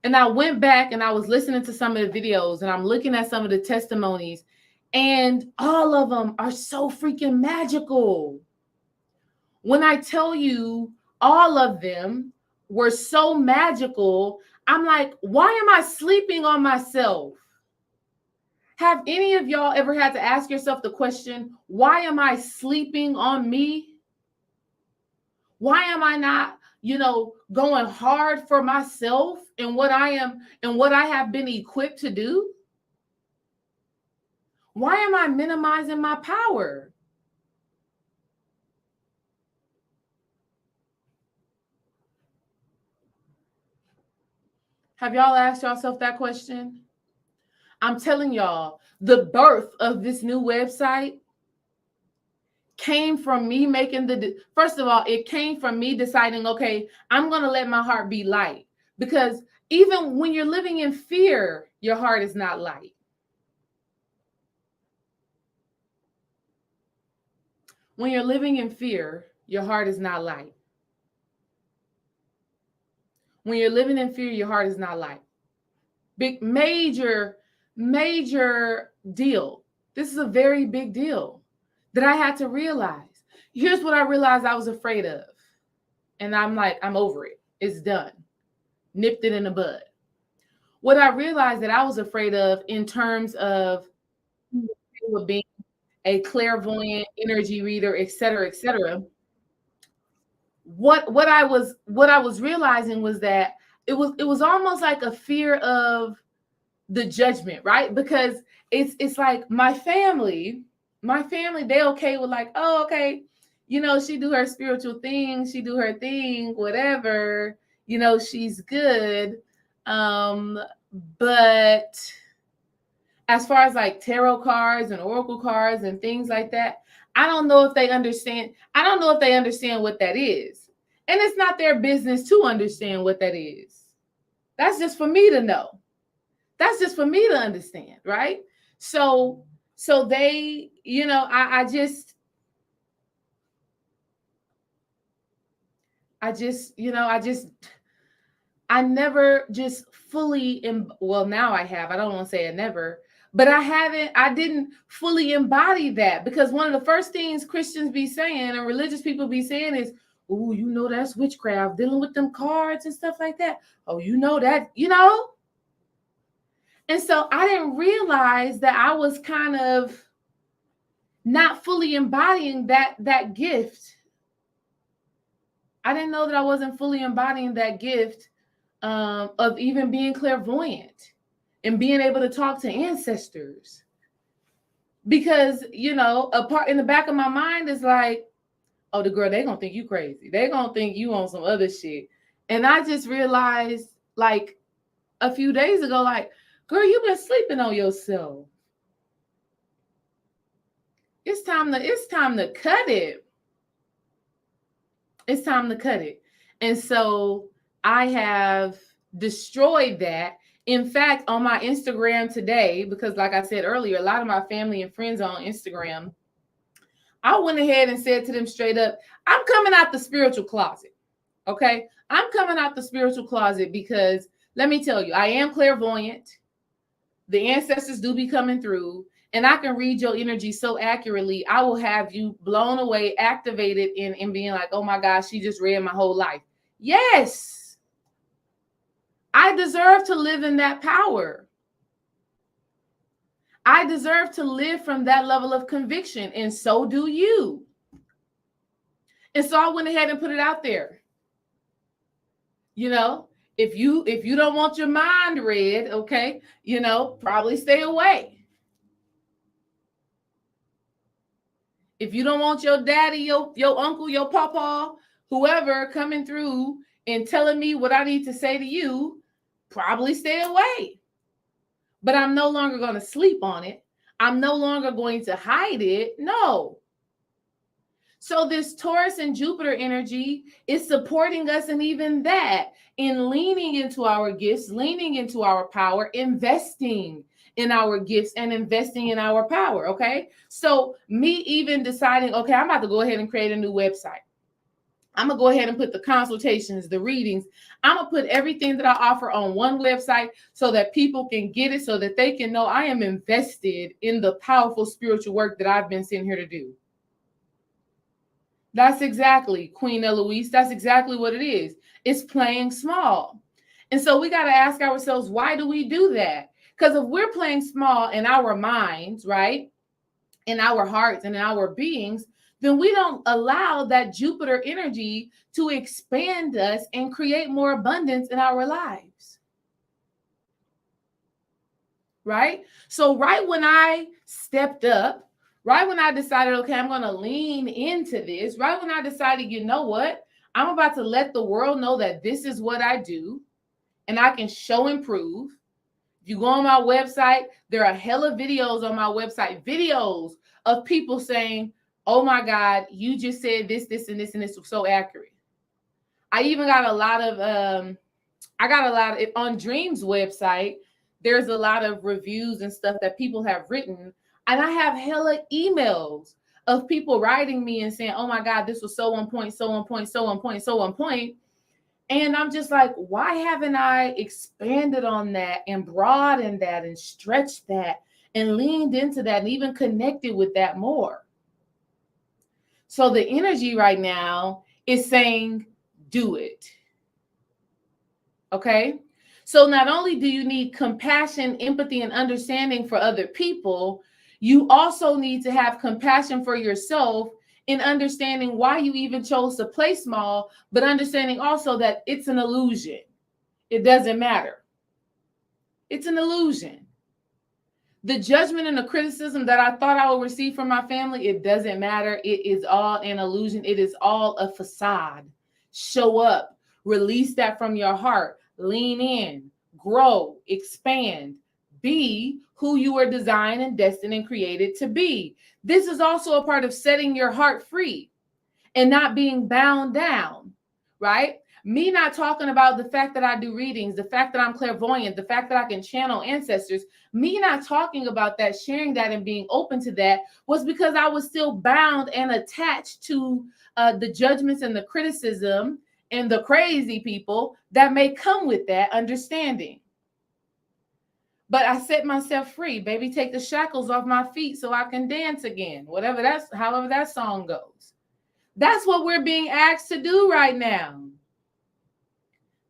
And I went back and I was listening to some of the videos and I'm looking at some of the testimonies, and all of them are so freaking magical. When I tell you all of them were so magical, I'm like, why am I sleeping on myself? Have any of y'all ever had to ask yourself the question, why am I sleeping on me? Why am I not, going hard for myself and what I am and what I have been equipped to do? Why am I minimizing my power? Have y'all asked yourself that question? I'm telling y'all, the birth of this new website came from me first of all, it came from me deciding, okay, I'm going to let my heart be light. Because even when you're living in fear, your heart is not light. When you're living in fear, your heart is not light. When you're living in fear, your heart is not light. Big, major deal. This is a very big deal that I had to realize. Here's what I realized I was afraid of. And I'm like, I'm over it. It's done. Nipped it in the bud. What I realized that I was afraid of in terms of being a clairvoyant energy reader, et cetera, what I was realizing was that it was almost like a fear of the judgment, right? Because it's like my family, they okay with like, oh, okay, she do her spiritual thing, she do her thing, whatever, she's good. But as far as like tarot cards and oracle cards and things like that, I don't know if they understand what that is. And it's not their business to understand what that is. That's just for me to know. That's just for me to understand, right? So they, I never just fully, well, now I have, I don't want to say I never, but I didn't fully embody that, because one of the first things Christians be saying and religious people be saying is, oh, that's witchcraft, dealing with them cards and stuff like that. Oh, that. And so I didn't realize that I was kind of not fully embodying that gift. I didn't know that I wasn't fully embodying that gift of even being clairvoyant and being able to talk to ancestors. Because, a part in the back of my mind is like, oh, the girl, they gonna think you crazy. They gonna think you on some other shit. And I just realized, like, a few days ago, like, girl, you been sleeping on yourself. It's time to cut it. It's time to cut it. And so I have destroyed that. In fact, on my Instagram today, because like I said earlier, a lot of my family and friends are on Instagram, I went ahead and said to them straight up, I'm coming out the spiritual closet. Okay. I'm coming out the spiritual closet because let me tell you, I am clairvoyant. The ancestors do be coming through, and I can read your energy so accurately. I will have you blown away, activated in being like, oh my gosh, she just read my whole life. Yes. I deserve to live in that power. I deserve to live from that level of conviction, and so do you. And so I went ahead and put it out there. You know, if you don't want your mind read, okay, you know, probably stay away. If you don't want your daddy, your uncle, your papa, whoever coming through and telling me what I need to say to you, probably stay away. But I'm no longer going to sleep on it. I'm no longer going to hide it. No. So this Taurus and Jupiter energy is supporting us in even that, in leaning into our gifts, leaning into our power, investing in our gifts and investing in our power. Okay. So me even deciding, okay, I'm about to go ahead and create a new website. I'm going to go ahead and put the consultations, the readings. I'm going to put everything that I offer on one website so that people can get it, so that they can know I am invested in the powerful spiritual work that I've been sent here to do. That's exactly, Queen Eloise, that's exactly what it is. It's playing small. And so we got to ask ourselves, why do we do that? Because if we're playing small in our minds, right, in our hearts and in our beings, then we don't allow that Jupiter energy to expand us and create more abundance in our lives. Right? So right when I stepped up, right when I decided, okay, I'm going to lean into this, right when I decided, you know what, I'm about to let the world know that this is what I do and I can show and prove. If you go on my website, there are hella videos on my website, videos of people saying, oh my God, you just said this, this, and this, and this was so accurate. I even got a lot of, on Dream's website, there's a lot of reviews and stuff that people have written. And I have hella emails of people writing me and saying, oh my God, this was so on point, so on point, so on point, so on point. And I'm just like, why haven't I expanded on that and broadened that and stretched that and leaned into that and even connected with that more? So the energy right now is saying, do it. Okay? So not only do you need compassion, empathy, and understanding for other people, you also need to have compassion for yourself in understanding why you even chose to play small, but understanding also that it's an illusion. It doesn't matter. It's an illusion. The judgment and the criticism that I thought I would receive from my family, it doesn't matter. It is all an illusion. It is all a facade. Show up. Release that from your heart. Lean in. Grow. Expand. Be who you are designed and destined and created to be. This is also a part of setting your heart free and not being bound down, right? Me not talking about the fact that I do readings, the fact that I'm clairvoyant, the fact that I can channel ancestors, me not talking about that, sharing that and being open to that was because I was still bound and attached to the judgments and the criticism and the crazy people that may come with that understanding. But I set myself free, baby. Take the shackles off my feet so I can dance again. However that song goes. That's what we're being asked to do right now.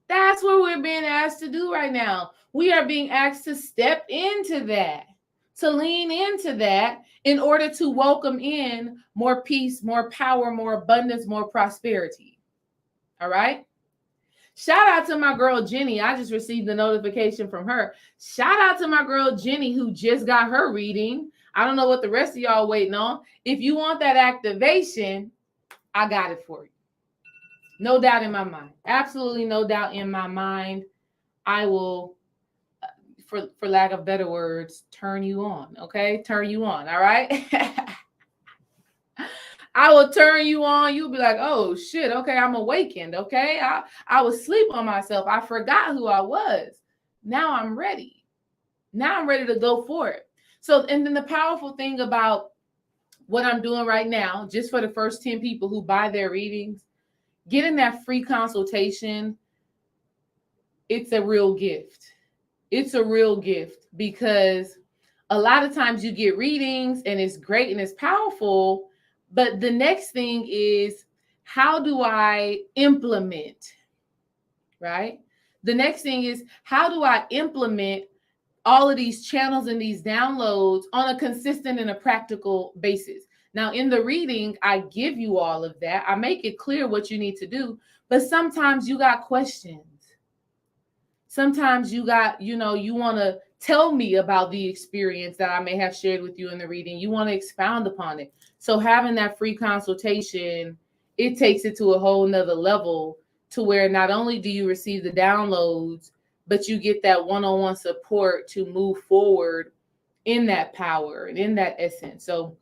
That's what we're being asked to do right now. We are being asked to step into that, to lean into that in order to welcome in more peace, more power, more abundance, more prosperity. All right? Shout out to my girl, Jenny. I just received a notification from her. Shout out to my girl, Jenny, who just got her reading. I don't know what the rest of y'all waiting on. If you want that activation, I got it for you. No doubt in my mind. Absolutely no doubt in my mind. I will, for lack of better words, turn you on. Okay? Turn you on. All right? I will turn you on. You'll be like, oh shit, okay, I'm awakened. Okay. I was asleep on myself. I forgot who I was. Now I'm ready. Now I'm ready to go for it. So, and then the powerful thing about what I'm doing right now, just for the first 10 people who buy their readings, getting that free consultation, it's a real gift. It's a real gift because a lot of times you get readings and it's great and it's powerful, but the next thing is, how do I implement, right? The next thing is, how do I implement all of these channels and these downloads on a consistent and a practical basis? Now, in the reading, I give you all of that. I make it clear what you need to do, but sometimes you got questions. Sometimes you got, you want to tell me about the experience that I may have shared with you in the reading. You want to expound upon it. So having that free consultation, it takes it to a whole nother level, to where not only do you receive the downloads, but you get that one-on-one support to move forward in that power and in that essence. So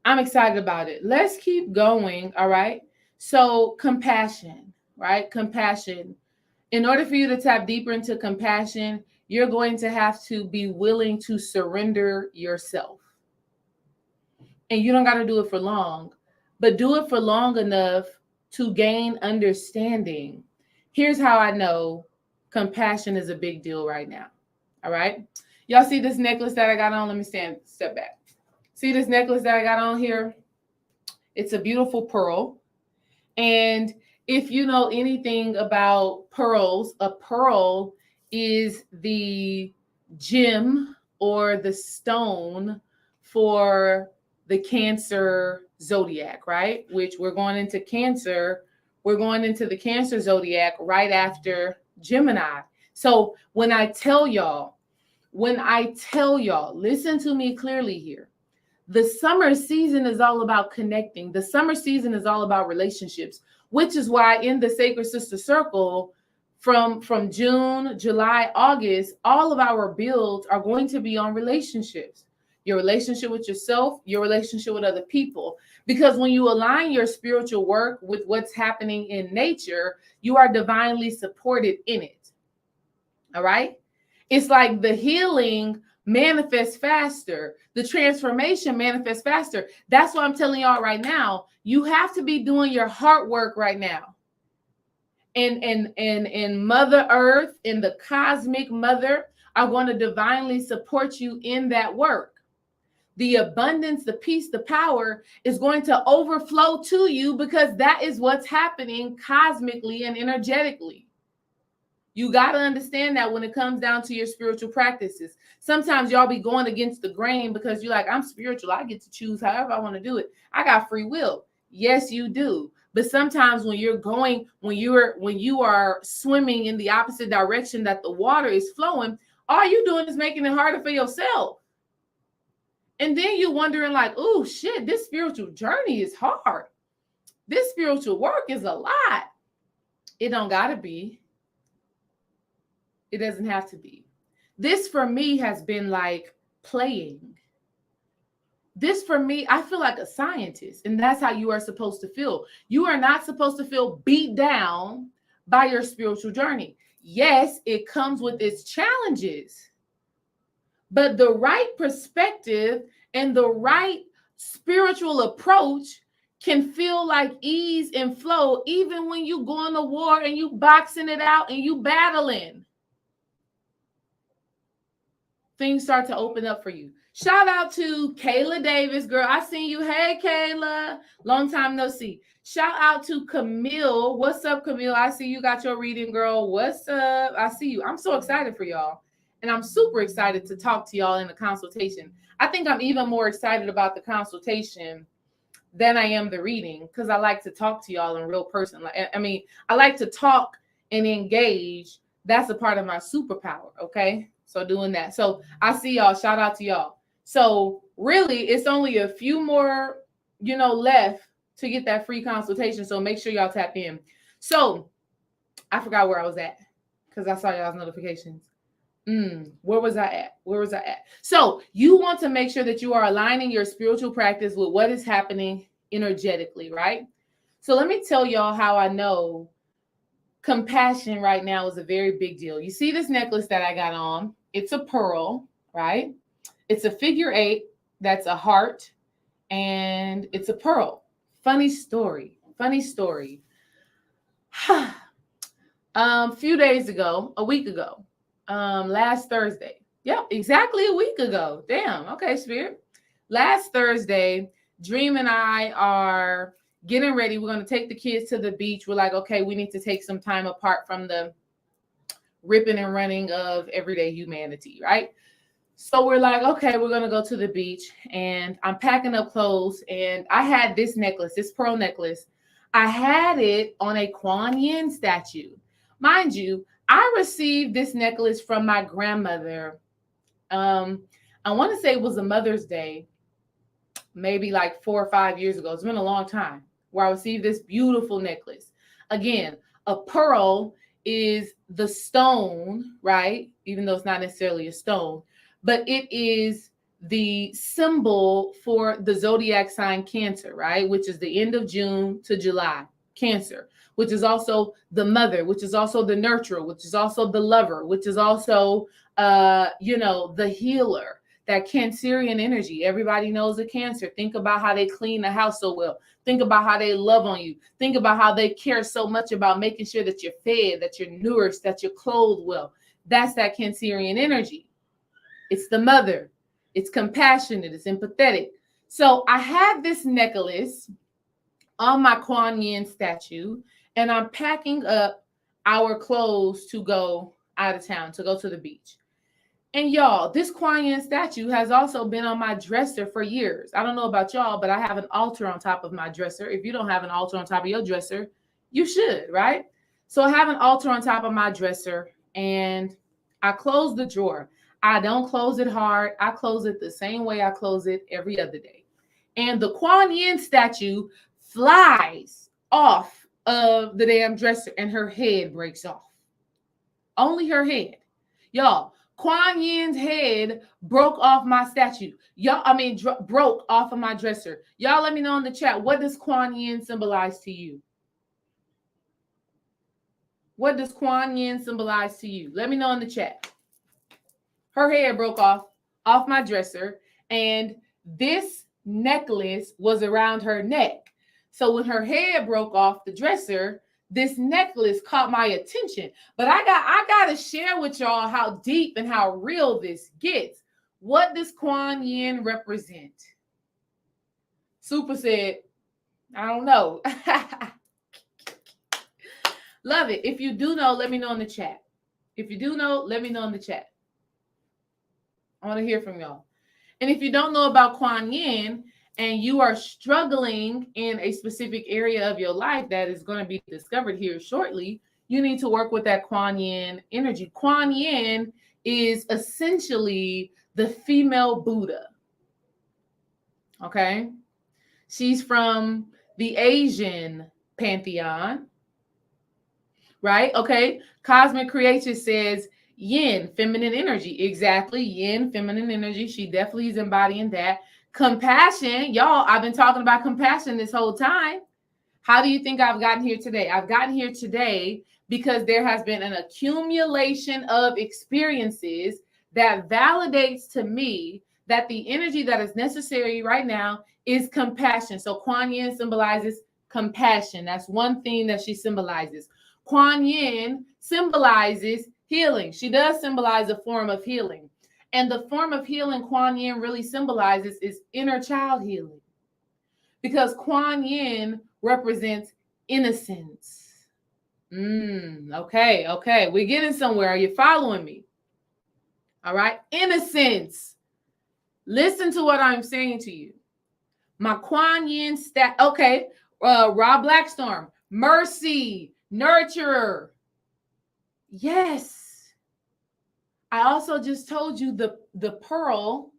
I'm excited about it. Let's keep going. All right. So compassion, right? Compassion. In order for you to tap deeper into compassion, you're going to have to be willing to surrender yourself. And you don't got to do it for long, but do it for long enough to gain understanding. Here's how I know compassion is a big deal right now. All right. Y'all see this necklace that I got on? Let me step back. See this necklace that I got on here? It's a beautiful pearl. And if you know anything about pearls, a pearl is the gem or the stone for the Cancer zodiac, right? Which we're going into Cancer. We're going into the Cancer zodiac right after Gemini. So when I tell y'all, listen to me clearly here. The summer season is all about connecting. The summer season is all about relationships, which is why in the Sacred Sister Circle, from June, July, August, all of our builds are going to be on relationships. Your relationship with yourself, your relationship with other people. Because when you align your spiritual work with what's happening in nature, you are divinely supported in it. All right? It's like the healing manifests faster. The transformation manifests faster. That's why I'm telling y'all right now, you have to be doing your heart work right now. And Mother Earth and the cosmic mother are going to divinely support you in that work. The abundance, the peace, the power is going to overflow to you because that is what's happening cosmically and energetically. You got to understand that when it comes down to your spiritual practices. Sometimes y'all be going against the grain because you're like, I'm spiritual. I get to choose however I want to do it. I got free will. Yes, you do. But sometimes when you are swimming in the opposite direction that the water is flowing, all you doing is making it harder for yourself. And then you're wondering like, oh shit, this spiritual journey is hard. This spiritual work is a lot. It don't gotta be. It doesn't have to be. This for me has been like playing. This for me, I feel like a scientist, and that's how you are supposed to feel. You are not supposed to feel beat down by your spiritual journey. Yes, it comes with its challenges, but the right perspective and the right spiritual approach can feel like ease and flow, even when you going to war and you boxing it out and you battling. Things start to open up for you. Shout out to Kayla Davis, girl. I seen you. Hey, Kayla. Long time no see. Shout out to Camille. What's up, Camille? I see you got your reading, girl. What's up? I see you. I'm so excited for y'all. And I'm super excited to talk to y'all in the consultation. I think I'm even more excited about the consultation than I am the reading because I like to talk to y'all in real person. I like to talk and engage. That's a part of my superpower, okay? So doing that. So I see y'all. Shout out to y'all. So really, it's only a few more, left to get that free consultation. So make sure y'all tap in. So I forgot where I was at because I saw y'all's notifications. Where was I at? So you want to make sure that you are aligning your spiritual practice with what is happening energetically, right? So let me tell y'all how I know compassion right now is a very big deal. You see this necklace that I got on? It's a pearl, right? It's a figure 8. That's a heart, and it's a pearl. Funny story. Few days ago, a week ago, last Thursday. Yep, exactly a week ago. Damn. Okay, Spirit. Last Thursday, Dream and I are getting ready. We're going to take the kids to the beach. We're like, okay, we need to take some time apart from the ripping and running of everyday humanity, right? So we're like, okay, we're going to go to the beach, and I'm packing up clothes, and I had this necklace, this pearl necklace. I had it on a Kuan Yin statue. Mind you, I received this necklace from my grandmother. I want to say it was a Mother's Day, maybe like 4 or 5 years ago. It's been a long time where I received this beautiful necklace. Again, a pearl is the stone, right? Even though it's not necessarily a stone, but it is the symbol for the zodiac sign Cancer, right? Which is the end of June to July, Cancer, which is also the mother, which is also the nurturer, which is also the lover, which is also, the healer. That Cancerian energy. Everybody knows a Cancer. Think about how they clean the house so well. Think about how they love on you. Think about how they care so much about making sure that you're fed, that you're nourished, that you're clothed well. That's that Cancerian energy. It's the mother. It's compassionate. It's empathetic. So I had this necklace on my Kuan Yin statue, and I'm packing up our clothes to go out of town, to go to the beach. And y'all, this Kuan Yin statue has also been on my dresser for years. I don't know about y'all, but I have an altar on top of my dresser. If you don't have an altar on top of your dresser, you should, right? So I have an altar on top of my dresser, and I close the drawer. I don't close it hard. I close it the same way I close it every other day. And the Kuan Yin statue flies off of the damn dresser, and her head breaks off. Only her head. Y'all, Kuan Yin's head broke off my statue. Broke off of my dresser. Y'all let me know in the chat, what does Kuan Yin symbolize to you? What does Kuan Yin symbolize to you? Let me know in the chat. Her head broke off my dresser, and this necklace was around her neck. So when her head broke off the dresser, this necklace caught my attention. But I got to share with y'all how deep and how real this gets. What does Kuan Yin represent? Super said, I don't know. Love it. If you do know, let me know in the chat. If you do know, let me know in the chat. I want to hear from y'all. And if you don't know about Kuan Yin, and you are struggling in a specific area of your life that is going to be discovered here shortly, you need to work with that Kuan Yin energy. Kuan Yin is essentially the female Buddha. Okay? She's from the Asian pantheon, right? Okay? Cosmic Creation says Yin, feminine energy. Exactly. Yin, feminine energy. She definitely is embodying that. Compassion, y'all, I've been talking about compassion this whole time. How do you think I've gotten here today? I've gotten here today because there has been an accumulation of experiences that validates to me that the energy that is necessary right now is compassion. So Kuan Yin symbolizes compassion. That's one thing that she symbolizes. Kuan Yin symbolizes healing. She does symbolize a form of healing. And the form of healing Kuan Yin really symbolizes is inner child healing. Because Kuan Yin represents innocence. Okay. We're getting somewhere. Are you following me? All right. Innocence. Listen to what I'm saying to you. My Kuan Yin okay. Rob Blackstorm. Mercy. Nurturer. Yes. I also just told you the pearl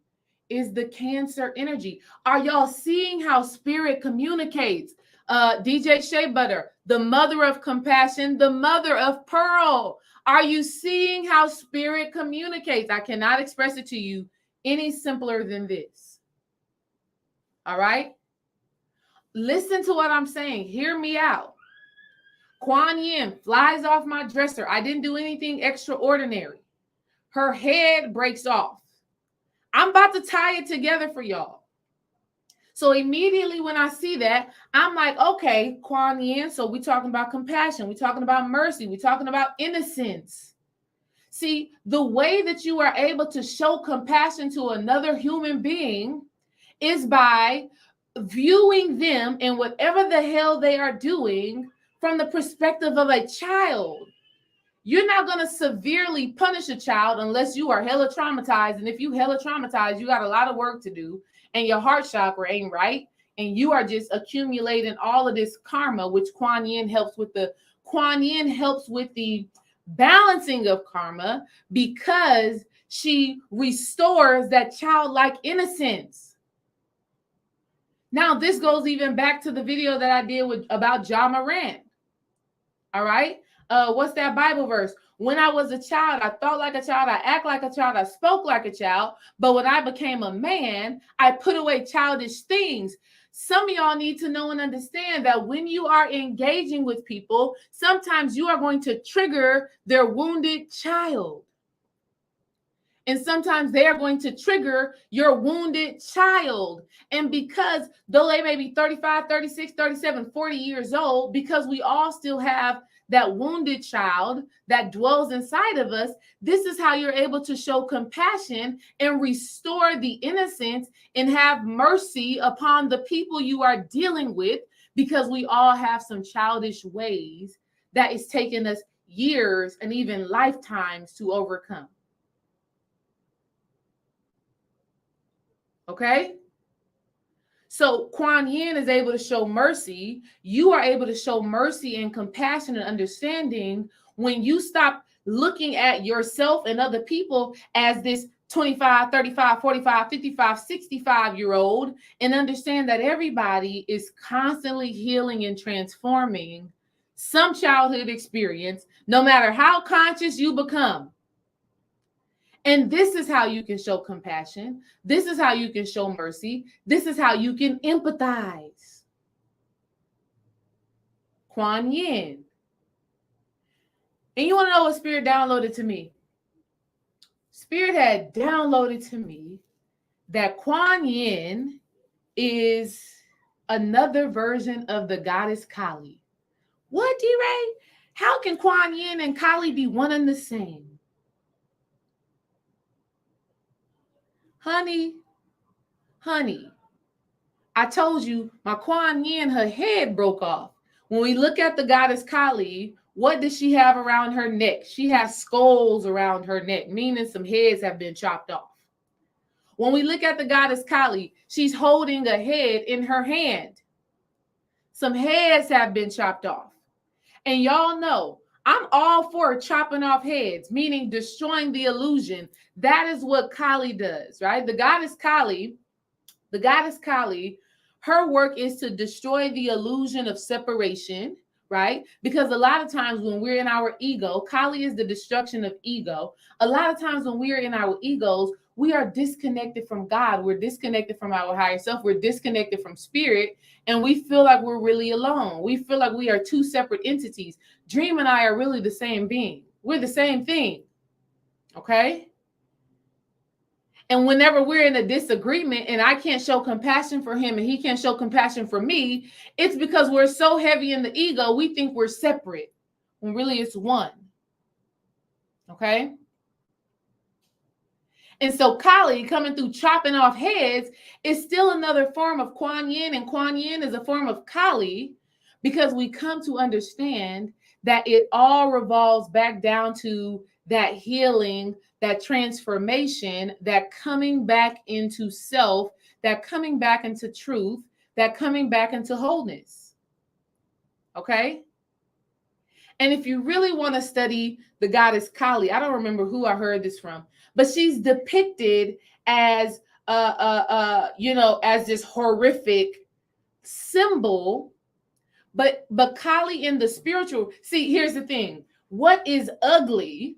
is the Cancer energy. Are y'all seeing how spirit communicates? DJ Shea Butter, the mother of compassion, the mother of pearl. Are you seeing how spirit communicates? I cannot express it to you any simpler than this. All right? Listen to what I'm saying. Hear me out. Kuan Yin flies off my dresser. I didn't do anything extraordinary. Her head breaks off. I'm about to tie it together for y'all. So immediately when I see that, I'm like, okay, Kuan Yin, so we're talking about compassion. We're talking about mercy. We're talking about innocence. See, the way that you are able to show compassion to another human being is by viewing them and whatever the hell they are doing from the perspective of a child. You're not going to severely punish a child unless you are hella traumatized. And if you hella traumatized, you got a lot of work to do and your heart chakra ain't right. And you are just accumulating all of this karma, which Kuan Yin helps with. Kuan Yin helps with the balancing of karma because she restores that childlike innocence. Now, this goes even back to the video that I did about John Moran. All right. What's that Bible verse? When I was a child, I thought like a child, I act like a child, I spoke like a child. But when I became a man, I put away childish things. Some of y'all need to know and understand that when you are engaging with people, sometimes you are going to trigger their wounded child. And sometimes they are going to trigger your wounded child. And because though they may be 35, 36, 37, 40 years old, because we all still have that wounded child that dwells inside of us, this is how you're able to show compassion and restore the innocence and have mercy upon the people you are dealing with, because we all have some childish ways that is taking us years and even lifetimes to overcome. Okay? So Kuan Yin is able to show mercy. You are able to show mercy and compassion and understanding when you stop looking at yourself and other people as this 25, 35, 45, 55, 65-year-old and understand that everybody is constantly healing and transforming some childhood experience, no matter how conscious you become. And this is how you can show compassion. This is how you can show mercy. This is how you can empathize. Kuan Yin. And you want to know what Spirit downloaded to me? Spirit had downloaded to me that Kuan Yin is another version of the goddess Kali. What, D-Ray? How can Kuan Yin and Kali be one and the same? Honey, I told you my Kuan Yin, her head broke off. When we look at the goddess Kali, what does she have around her neck? She has skulls around her neck, meaning some heads have been chopped off. When we look at the goddess Kali, she's holding a head in her hand. Some heads have been chopped off. And y'all know, I'm all for chopping off heads, meaning destroying the illusion. That is what Kali does, right? The goddess Kali, her work is to destroy the illusion of separation, right? Because a lot of times when we're in our ego, Kali is the destruction of ego. A lot of times when we are in our egos, we are disconnected from God. We're disconnected from our higher self. We're disconnected from spirit. And we feel like we're really alone. We feel like we are two separate entities. Dream and I are really the same being. We're the same thing. Okay? And whenever we're in a disagreement and I can't show compassion for him and he can't show compassion for me, it's because we're so heavy in the ego, we think we're separate when really it's one. Okay? And so Kali coming through chopping off heads is still another form of Kuan Yin, and Kuan Yin is a form of Kali, because we come to understand that it all revolves back down to that healing, that transformation, that coming back into self, that coming back into truth, that coming back into wholeness. Okay? And if you really want to study the goddess Kali, I don't remember who I heard this from, but she's depicted as as this horrific symbol But Kali in the spiritual, see, here's the thing. What is ugly,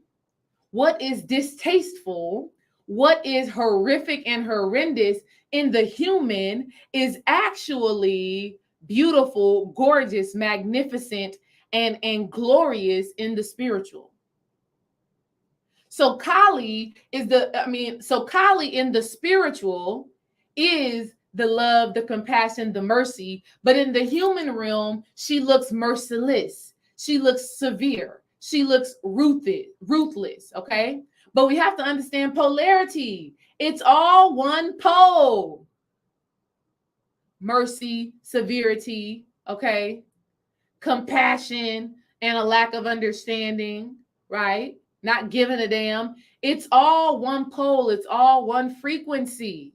what is distasteful, what is horrific and horrendous in the human is actually beautiful, gorgeous, magnificent, and glorious in the spiritual. So Kali is so Kali in the spiritual is the love, the compassion, the mercy. But in the human realm, she looks merciless. She looks severe. She looks ruthless. Okay. But we have to understand polarity. It's all one pole. Mercy, severity, okay? Compassion and a lack of understanding, right? Not giving a damn. It's all one pole. It's all one frequency.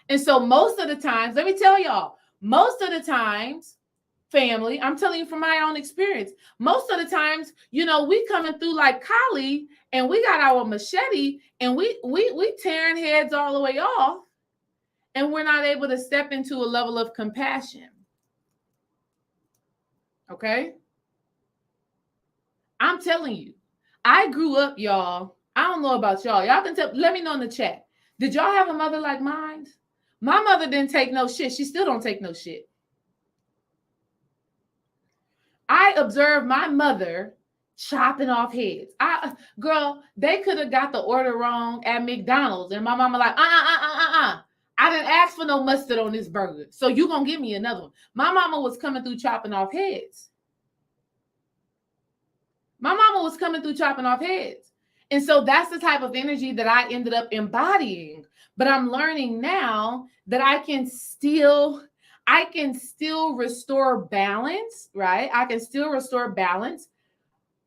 And so most of the times, let me tell y'all, most of the times, family, I'm telling you from my own experience, most of the times, you know, we coming through like Kali and we got our machete and we tearing heads all the way off and we're not able to step into a level of compassion. Okay? I'm telling you, I grew up, y'all. I don't know about y'all. Y'all can let me know in the chat. Did y'all have a mother like mine? My mother didn't take no shit. She still don't take no shit. I observed my mother chopping off heads. Girl, they could have got the order wrong at McDonald's. And my mama like, I didn't ask for no mustard on this burger. So you gonna give me another one. My mama was coming through chopping off heads. My mama was coming through chopping off heads. And so that's the type of energy that I ended up embodying. But I'm learning now that I can still restore balance, right? I can still restore balance,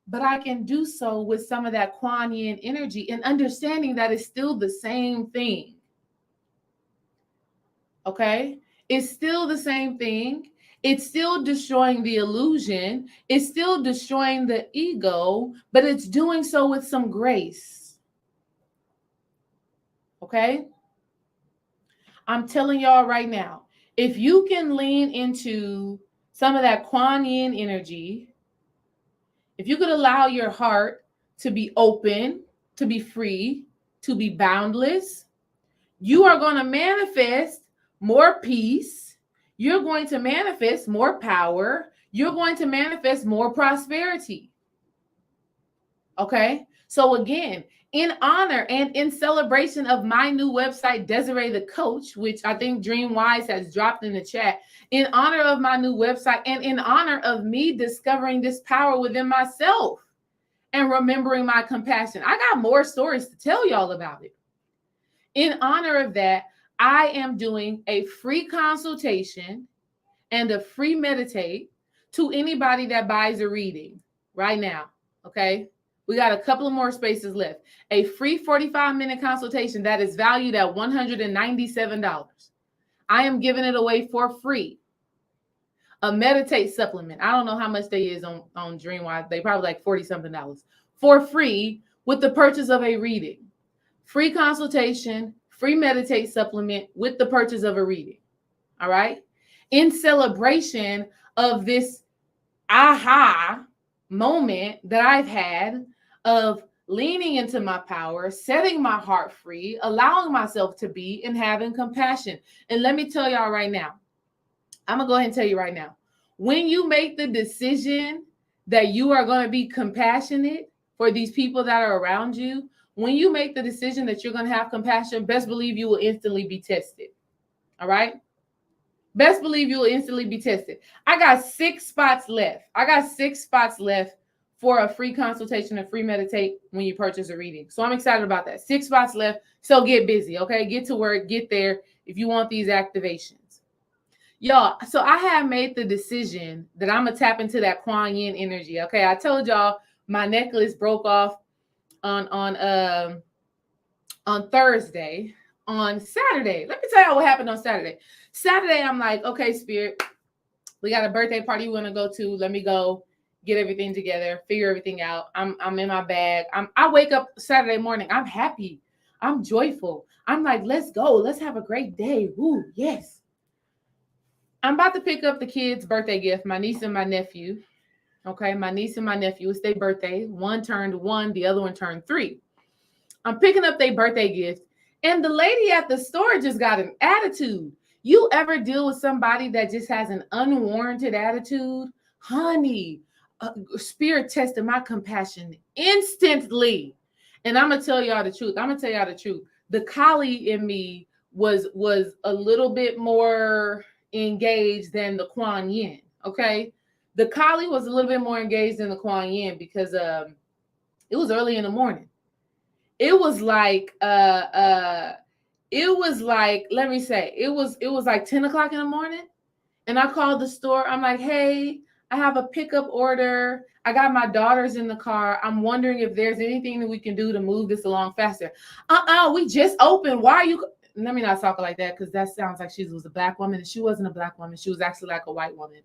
but I can do so with some of that Kuan Yin energy and understanding that it's still the same thing. Okay? It's still the same thing. It's still destroying the illusion. It's still destroying the ego, but it's doing so with some grace. Okay? I'm telling y'all right now, if you can lean into some of that Kuan Yin energy, if you could allow your heart to be open, to be free, to be boundless, you are going to manifest more peace. You're going to manifest more power. You're going to manifest more prosperity. Okay? So again, in honor and in celebration of my new website, Desiree the Coach, which I think DreamWise has dropped in the chat, in honor of my new website and in honor of me discovering this power within myself and remembering my compassion. I got more stories to tell y'all about it. In honor of that, I am doing a free consultation and a free meditate to anybody that buys a reading right now. Okay? We got a couple of more spaces left. A free 45-minute consultation that is valued at $197. I am giving it away for free. A meditate supplement. I don't know how much they is on DreamWise. They probably like $40-something for free with the purchase of a reading. Free consultation, free meditate supplement with the purchase of a reading. All right. In celebration of this aha moment that I've had of leaning into my power, setting my heart free, allowing myself to be, and having compassion. And let me tell y'all right now, I'm going to go ahead and tell you right now, when you make the decision that you are going to be compassionate for these people that are around you, when you make the decision that you're going to have compassion, best believe you will instantly be tested. All right? Best believe you will instantly be tested. I got 6 spots left. For a free consultation and free meditate when you purchase a reading. So I'm excited about that. 6 spots left. So get busy, okay? Get to work, get there if you want these activations. Y'all, so I have made the decision that I'm going to tap into that Kuan Yin energy, okay? I told y'all my necklace broke off on Thursday. On Saturday, let me tell y'all what happened on Saturday. Saturday, I'm like, okay, Spirit, we got a birthday party we want to go to. Let me go get everything together, figure everything out. I'm in my bag. I wake up Saturday morning. I'm happy. I'm joyful. I'm like, let's go. Let's have a great day. Woo, yes. I'm about to pick up the kids' birthday gift, my niece and my nephew. Okay, my niece and my nephew, it's their birthday. One turned 1, the other one turned 3. I'm picking up their birthday gift, and the lady at the store just got an attitude. You ever deal with somebody that just has an unwarranted attitude? Honey, spirit tested my compassion instantly. And I'm gonna tell y'all the truth. I'm gonna tell y'all the truth. The collie in me was a little bit more engaged than the Kuan Yin. Okay, the collie was a little bit more engaged than the Kuan Yin because it was early in the morning. It was like let me say it was like 10 o'clock in the morning, and I called the store. I'm like, hey, I have a pickup order. I got my daughters in the car. I'm wondering if there's anything that we can do to move this along faster. We just opened. Why are you? Let me not talk like that, because that sounds like she was a black woman, and she wasn't a black woman. She was actually like a white woman.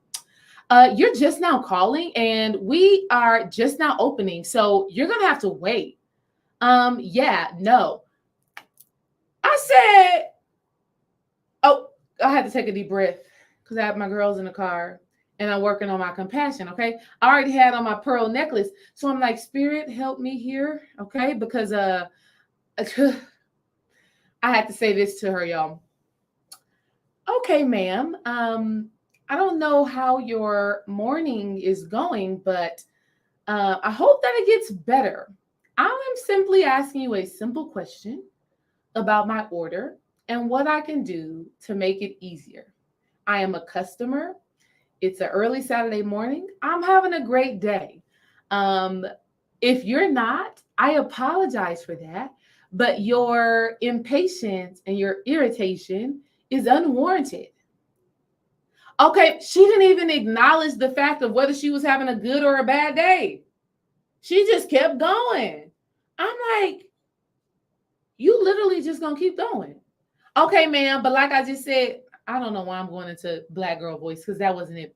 You're just now calling, and we are just now opening, so you're gonna have to wait. Yeah, no. I said, oh, I had to take a deep breath because I have my girls in the car and I'm working on my compassion. Okay. I already had on my pearl necklace. So I'm like, Spirit, help me here. Okay. Because I had to say this to her, y'all. Okay, ma'am. I don't know how your morning is going, but I hope that it gets better. I am simply asking you a simple question about my order and what I can do to make it easier. I am a customer. It's an early Saturday morning. I'm having a great day. Um, if you're not, I apologize for that, but your impatience and your irritation is unwarranted. Okay, she didn't even acknowledge the fact of whether she was having a good or a bad day. She just kept going. I'm like, you literally just gonna keep going. Okay, ma'am, but like I just said, I don't know why I'm going into black girl voice because that wasn't it.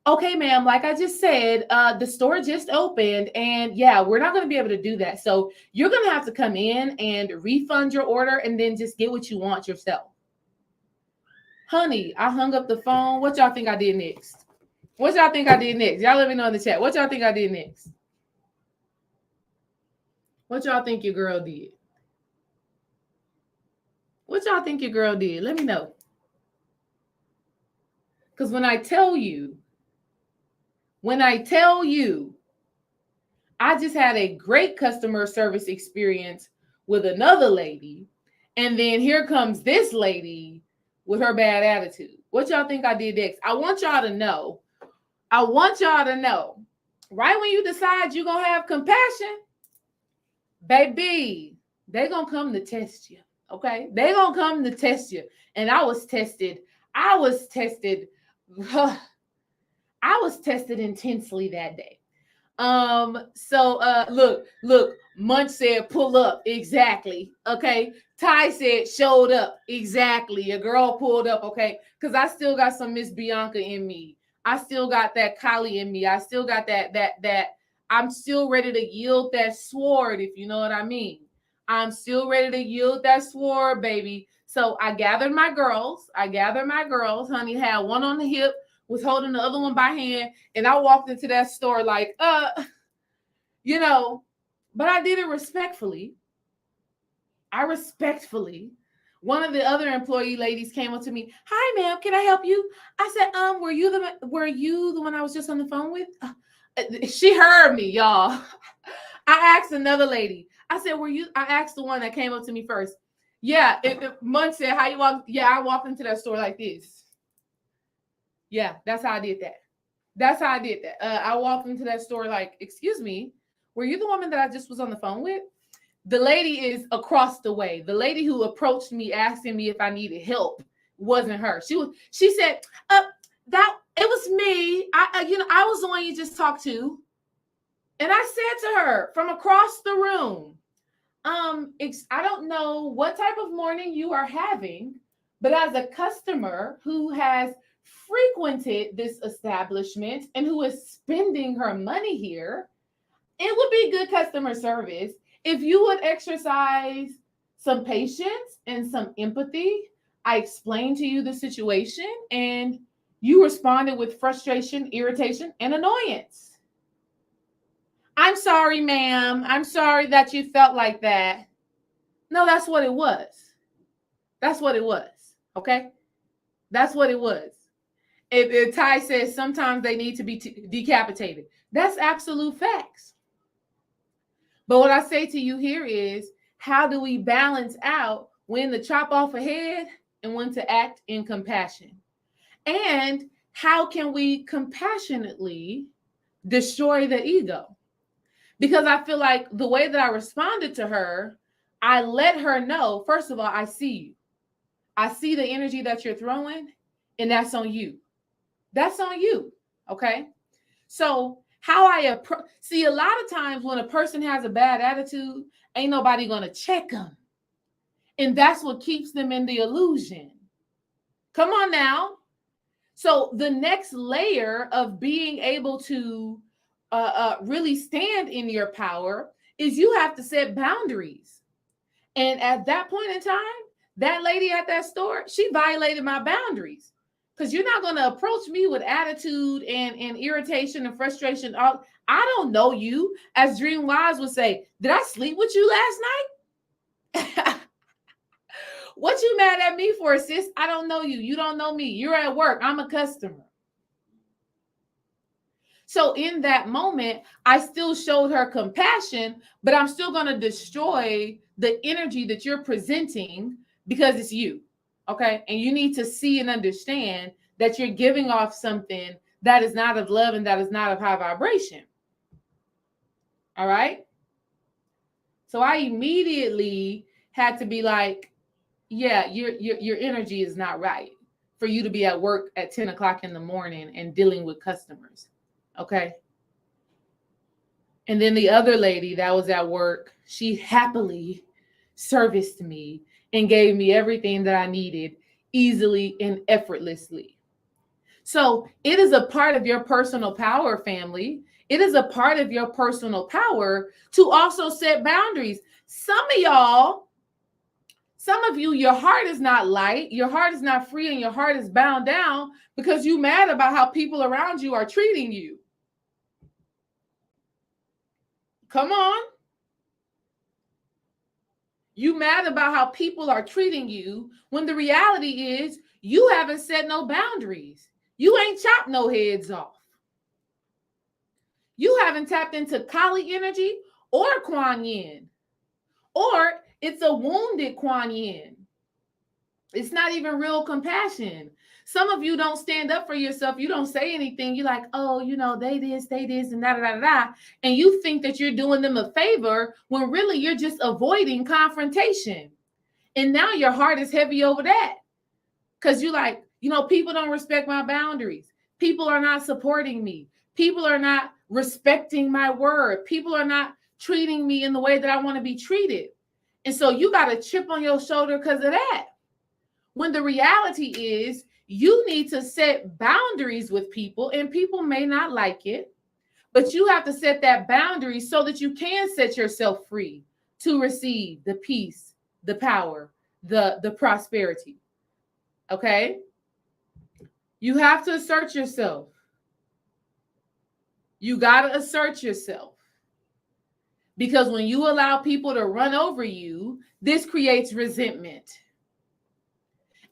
Okay, ma'am, like I just said, the store just opened, and yeah, we're not going to be able to do that. So you're going to have to come in and refund your order and then just get what you want yourself. Honey, I hung up the phone. What y'all think I did next? What y'all think I did next? Y'all let me know in the chat. What y'all think I did next? What y'all think your girl did? What y'all think your girl did? Let me know. Because when I tell you, I just had a great customer service experience with another lady, and then here comes this lady with her bad attitude. What y'all think I did next? I want y'all to know, right when you decide you're going to have compassion, baby, they're going to come to test you, okay? They're going to come to test you. And I was tested intensely that day. Look, Munch said pull up. Exactly. Okay. Ty said showed up. Exactly. A girl pulled up. Okay. Because I still got some Miss Bianca in me. I still got that Kali in me. I still got that I'm still ready to yield that sword, if you know what I mean. I'm still ready to yield that sword, baby. So I gathered my girls, honey, had one on the hip, was holding the other one by hand, and I walked into that store like, but I did it respectfully. One of the other employee ladies came up to me. Hi, ma'am, can I help you? I said, were you the one I was just on the phone with? She heard me, y'all. I asked another lady. I said, I asked the one that came up to me first. Yeah, Munch said, how you walk? Yeah, I walked into that store like this. Yeah, that's how I did that. I walked into that store like, excuse me, were you the woman that I just was on the phone with? The lady is across the way. The lady who approached me asking me if I needed help wasn't her. She said, that it was me. I was the one you just talked to. And I said to her from across the room, I don't know what type of morning you are having, but as a customer who has frequented this establishment and who is spending her money here, it would be good customer service if you would exercise some patience and some empathy. I explained to you the situation and You responded with frustration, irritation, and annoyance. I'm sorry, ma'am. I'm sorry that you felt like that. No, that's what it was. That's what it was. Okay? That's what it was. If Ty says sometimes they need to be decapitated, that's absolute facts. But what I say to you here is, how do we balance out when to chop off a head and when to act in compassion? And how can we compassionately destroy the ego? Because I feel like the way that I responded to her, I let her know, first of all, I see you. I see the energy that you're throwing, and that's on you. That's on you. Okay. So how I see, a lot of times when a person has a bad attitude, ain't nobody going to check them. And that's what keeps them in the illusion. Come on now. So the next layer of being able to really stand in your power is you have to set boundaries. And at that point in time, that lady at that store, she violated my boundaries. Because you're not going to approach me with attitude and irritation and frustration. I don't know you. As Dream Wise would say, did I sleep with you last night? What you mad at me for, sis? I don't know you. You don't know me. You're at work. I'm a customer. So in that moment, I still showed her compassion, but I'm still going to destroy the energy that you're presenting because it's you. Okay. And you need to see and understand that you're giving off something that is not of love and that is not of high vibration. All right. So I immediately had to be like, yeah, your energy is not right for you to be at work at 10 o'clock in the morning and dealing with customers. Okay. And then the other lady that was at work, she happily serviced me and gave me everything that I needed easily and effortlessly. So it is a part of your personal power, family. It is a part of your personal power to also set boundaries. Some of you, your heart is not light, your heart is not free, and your heart is bound down because you're mad about how people around you are treating you. Come on. You mad about how people are treating you when the reality is you haven't set no boundaries. You ain't chopped no heads off. You haven't tapped into Kali energy or Kuan Yin. Or it's a wounded Kuan Yin. It's not even real compassion. Some of you don't stand up for yourself. You don't say anything. You're like, oh, they this, and da. And you think that you're doing them a favor when really you're just avoiding confrontation. And now your heart is heavy over that. Because you're like, people don't respect my boundaries. People are not supporting me. People are not respecting my word. People are not treating me in the way that I want to be treated. And so you got a chip on your shoulder because of that. When the reality is you need to set boundaries with people, and people may not like it, but you have to set that boundary so that you can set yourself free to receive the peace, the power, the prosperity. Okay? You have to assert yourself. You got to assert yourself. Because when you allow people to run over you, this creates resentment.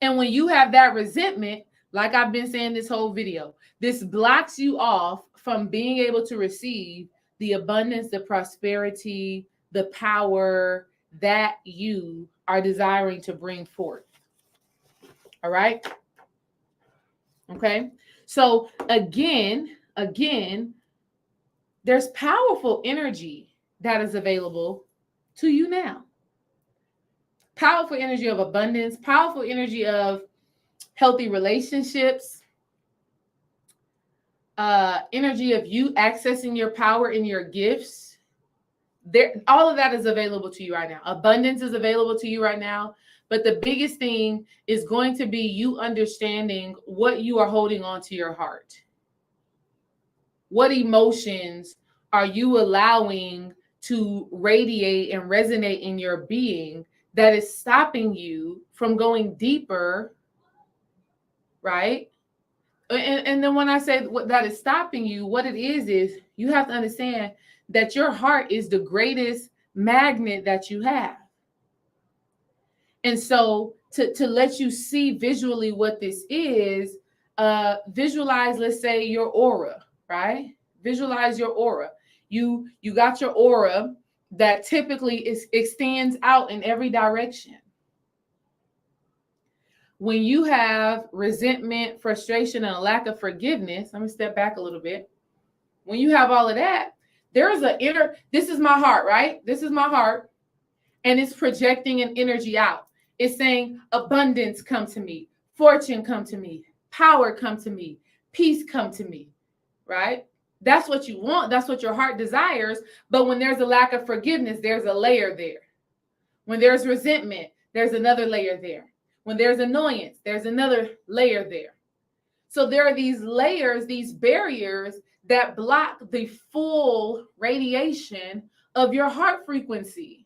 And when you have that resentment, like I've been saying this whole video, this blocks you off from being able to receive the abundance, the prosperity, the power that you are desiring to bring forth. All right? Okay? So again, there's powerful energy that is available to you now. Powerful energy of abundance, powerful energy of healthy relationships, energy of you accessing your power and your gifts. All of that is available to you right now. Abundance is available to you right now. But the biggest thing is going to be you understanding what you are holding on to your heart. What emotions are you allowing to radiate and resonate in your being that is stopping you from going deeper, right? And then when I say what that is stopping you, what it is you have to understand that your heart is the greatest magnet that you have. And so to let you see visually what this is, visualize, let's say, your aura, right? Visualize your aura. You got your aura that typically extends out in every direction. When you have resentment, frustration, and a lack of forgiveness, let me step back a little bit. When you have all of that, there's an inner, this is my heart, right? This is my heart, and it's projecting an energy out. It's saying abundance come to me, fortune come to me, power come to me, peace come to me, right? That's what you want. That's what your heart desires. But when there's a lack of forgiveness, there's a layer there. When there's resentment, there's another layer there. When there's annoyance, there's another layer there. So there are these layers, these barriers that block the full radiation of your heart frequency.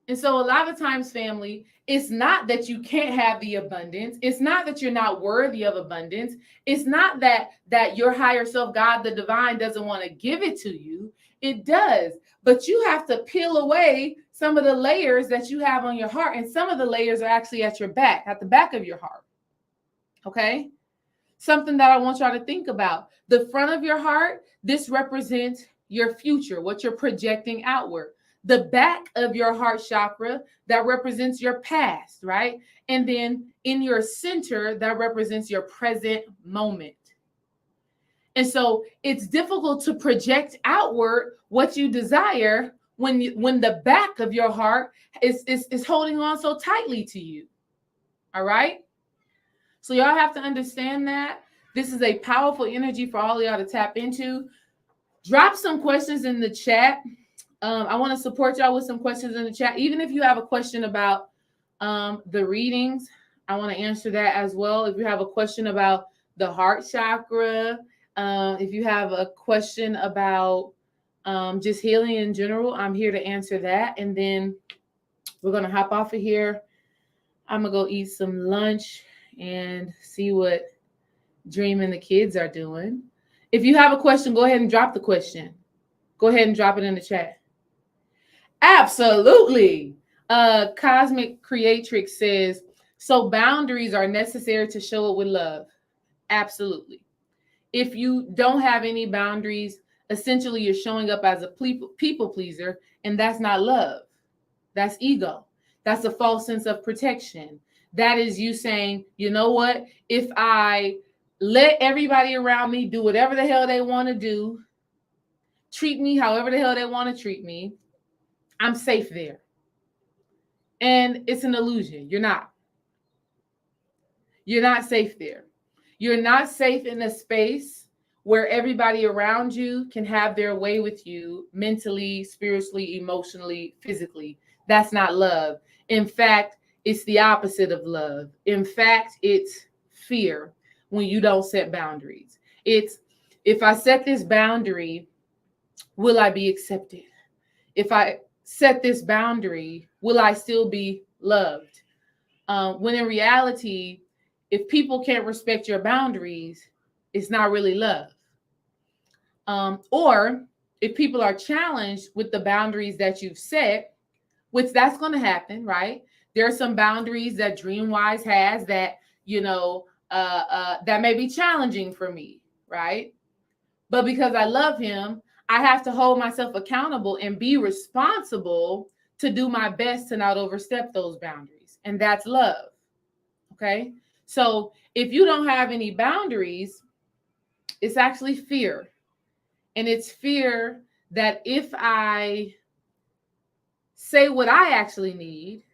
And so a lot of times, family, it's not that you can't have the abundance. It's not that you're not worthy of abundance. It's not that your higher self, God, the divine, doesn't want to give it to you. It does. But you have to peel away some of the layers that you have on your heart. And some of the layers are actually at your back, at the back of your heart. Okay? Something that I want y'all to think about. The front of your heart, this represents your future, what you're projecting outward. The back of your heart chakra, that represents your past, right? And then in your center, that represents your present moment. And so it's difficult to project outward what you desire when the back of your heart is holding on so tightly to you. All right? So y'all have to understand that. This is a powerful energy for all of y'all to tap into. Drop some questions in the chat. I want to support y'all with some questions in the chat. Even if you have a question about the readings, I want to answer that as well. If you have a question about the heart chakra, if you have a question about just healing in general, I'm here to answer that. And then we're going to hop off of here. I'm going to go eat some lunch and see what Dream and the kids are doing. If you have a question, go ahead and drop the question. Go ahead and drop it in the chat. Absolutely. Cosmic Creatrix says, so boundaries are necessary to show it with love. Absolutely. If you don't have any boundaries, essentially you're showing up as a people pleaser, and that's not love. That's ego. That's a false sense of protection. That is you saying, you know what? If I let everybody around me do whatever the hell they want to do, treat me however the hell they want to treat me, I'm safe there. And it's an illusion. You're not. You're not safe there. You're not safe in a space where everybody around you can have their way with you mentally, spiritually, emotionally, physically. That's not love. In fact, it's the opposite of love. In fact, it's fear when you don't set boundaries. It's, if I set this boundary, will I be accepted? If I set this boundary, will I still be loved? When in reality, if people can't respect your boundaries, it's not really love. Or if people are challenged with the boundaries that you've set, which that's going to happen, right? There are some boundaries that DreamWise has that, that may be challenging for me, right? But because I love him, I have to hold myself accountable and be responsible to do my best to not overstep those boundaries. And that's love. Okay. So if you don't have any boundaries, it's actually fear. And it's fear that if I say what I actually need,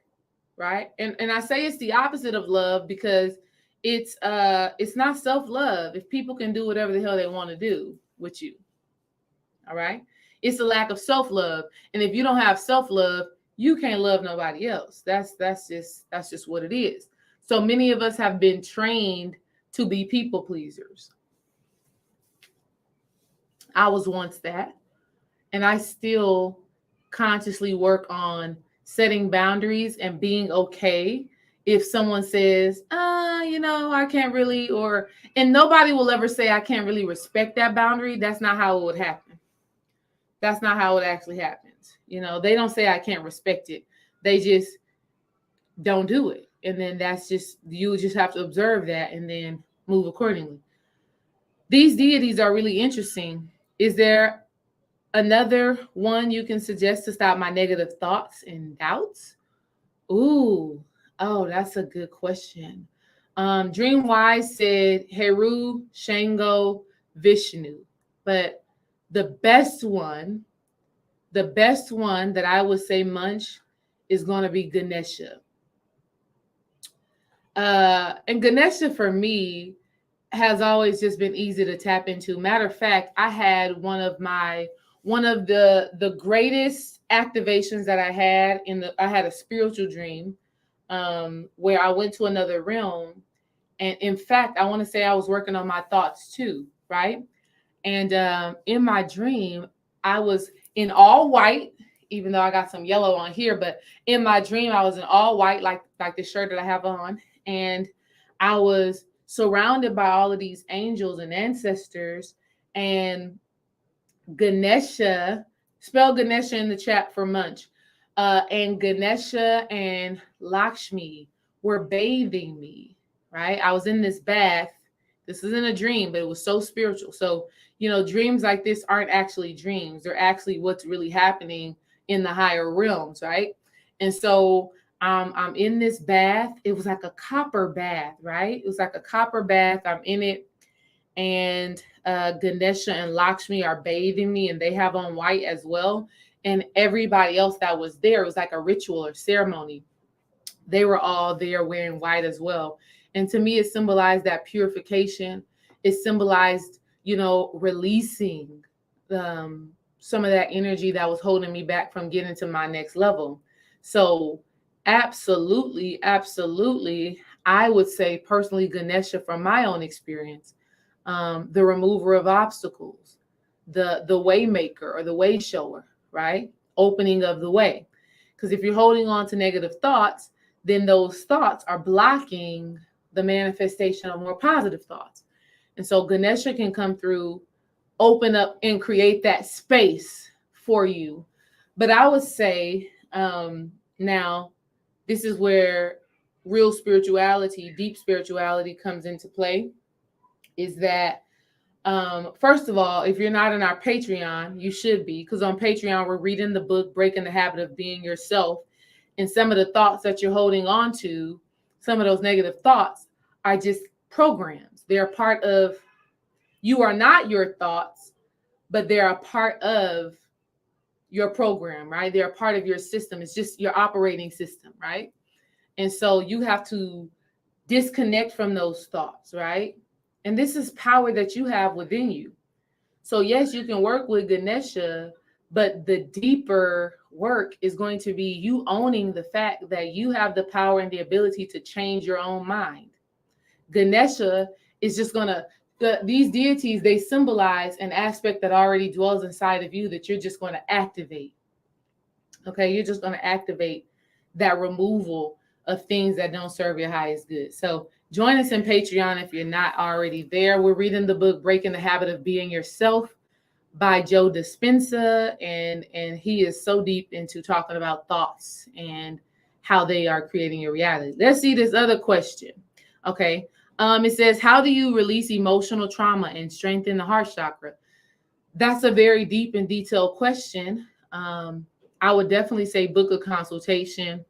right? And I say it's the opposite of love because it's not self-love if people can do whatever the hell they want to do with you. All right. It's a lack of self-love. And if you don't have self-love, you can't love nobody else. That's just what it is. So many of us have been trained to be people pleasers. I was once that, and I still consciously work on setting boundaries and being okay if someone says, I can't really, and nobody will ever say, I can't really respect that boundary. That's not how it would happen. That's not how it actually happens. They don't say I can't respect it. They just don't do it. And then you just have to observe that and then move accordingly. These deities are really interesting. Is there another one you can suggest to stop my negative thoughts and doubts? Oh, that's a good question. Dreamwise said Heru, Shango, Vishnu. But the best one that I would say munch is going to be Ganesha. And Ganesha for me has always just been easy to tap into. Matter of fact, I had one of the greatest activations that I had I had a spiritual dream where I went to another realm. And in fact, I want to say I was working on my thoughts too, right? And in my dream, I was in all white, even though I got some yellow on here, but in my dream, I was in all white, like the shirt that I have on. And I was surrounded by all of these angels and ancestors, and Ganesha, spell Ganesha in the chat for munch, and Ganesha and Lakshmi were bathing me, right? I was in this bath. This isn't a dream, but it was so spiritual. So, dreams like this aren't actually dreams. They're actually what's really happening in the higher realms, right? And so I'm in this bath. It was like a copper bath, right? It was like a copper bath. I'm in it. And Ganesha and Lakshmi are bathing me, and they have on white as well. And everybody else that was there, it was like a ritual or ceremony. They were all there wearing white as well. And to me, it symbolized that purification. It symbolized, releasing some of that energy that was holding me back from getting to my next level. So absolutely, I would say personally, Ganesha, from my own experience, the remover of obstacles, the way maker or the way shower, right? Opening of the way. Because if you're holding on to negative thoughts, then those thoughts are blocking the manifestation of more positive thoughts. And so Ganesha can come through, open up and create that space for you. But I would say now, this is where real spirituality, deep spirituality comes into play, is that first of all, if you're not in our Patreon, you should be, because on Patreon, we're reading the book, Breaking the Habit of Being Yourself. And some of the thoughts that you're holding on to, some of those negative thoughts are just programs. They're part of, you are not your thoughts, but they're a part of your program, right? They're a part of your system. It's just your operating system, right? And so you have to disconnect from those thoughts, right? And this is power that you have within you. So yes, you can work with Ganesha, but the deeper work is going to be you owning the fact that you have the power and the ability to change your own mind. Ganesha is just going to, these deities, they symbolize an aspect that already dwells inside of you that you're just going to activate. Okay, you're just going to activate that removal of things that don't serve your highest good. So join us in Patreon if you're not already there. We're reading the book Breaking the Habit of Being Yourself by Joe Dispenza, and he is so deep into talking about thoughts and how they are creating your reality. Let's see this other question. Okay. It says, how do you release emotional trauma and strengthen the heart chakra? That's a very deep and detailed question. I would definitely say book a consultation,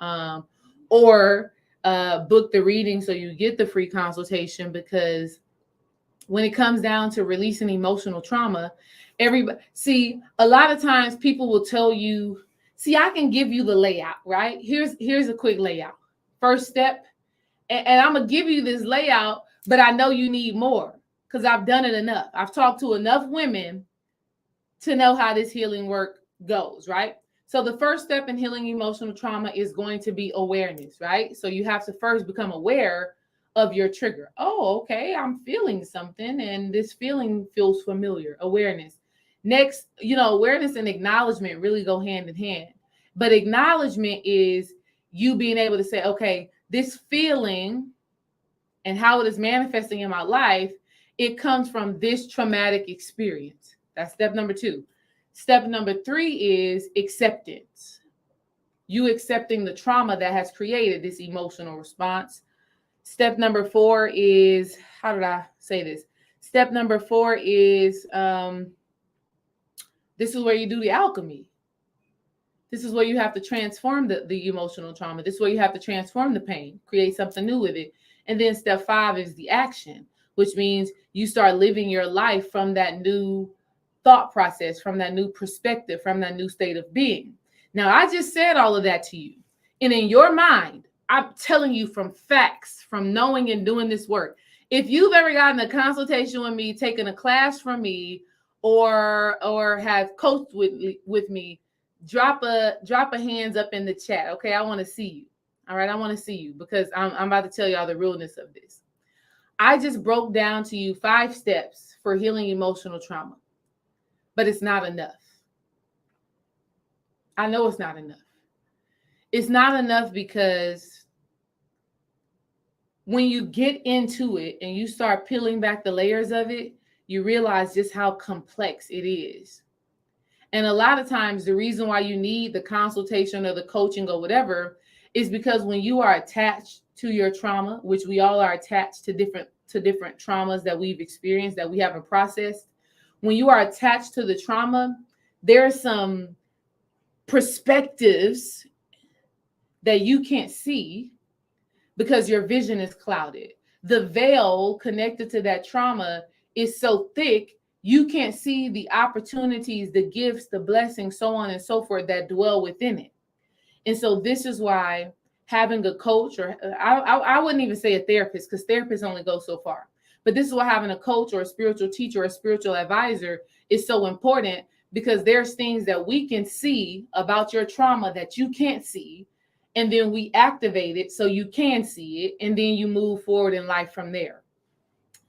or book the reading so you get the free consultation, because when it comes down to releasing emotional trauma, a lot of times people will tell you, I can give you the layout, right? Here's a quick layout. First step, and I'm going to give you this layout, but I know you need more because I've done it enough. I've talked to enough women to know how this healing work goes, right? So the first step in healing emotional trauma is going to be awareness, right? So you have to first become aware of your trigger. Oh, okay, I'm feeling something and this feeling feels familiar. Awareness. Next, awareness and acknowledgement really go hand in hand. But acknowledgement is you being able to say, okay, this feeling and how it is manifesting in my life, it comes from this traumatic experience. That's step number 2. Step number 3 is acceptance. You accepting the trauma that has created this emotional response. Step number 4 is, how did I say this? Step number 4 is, this is where you do the alchemy. This is where you have to transform the emotional trauma. This is where you have to transform the pain, create something new with it. And then step 5 is the action, which means you start living your life from that new thought process, from that new perspective, from that new state of being. Now, I just said all of that to you. And in your mind, I'm telling you from facts, from knowing and doing this work. If you've ever gotten a consultation with me, taken a class from me, or have coached with me, drop a hands up in the chat. Okay, I want to see you. All right, I want to see you because I'm about to tell y'all the realness of this. I just broke down to you 5 steps for healing emotional trauma, but it's not enough. I know it's not enough. It's not enough because when you get into it and you start peeling back the layers of it, you realize just how complex it is. And a lot of times the reason why you need the consultation or the coaching or whatever is because when you are attached to your trauma, which we all are attached to different traumas that we've experienced, that we haven't processed. When you are attached to the trauma, there are some perspectives that you can't see because your vision is clouded. The veil connected to that trauma is so thick, you can't see the opportunities, the gifts, the blessings, so on and so forth that dwell within it. And so this is why having a coach, or I wouldn't even say a therapist, because therapists only go so far. But this is why having a coach or a spiritual teacher or a spiritual advisor is so important, because there's things that we can see about your trauma that you can't see. And then we activate it so you can see it. And then you move forward in life from there.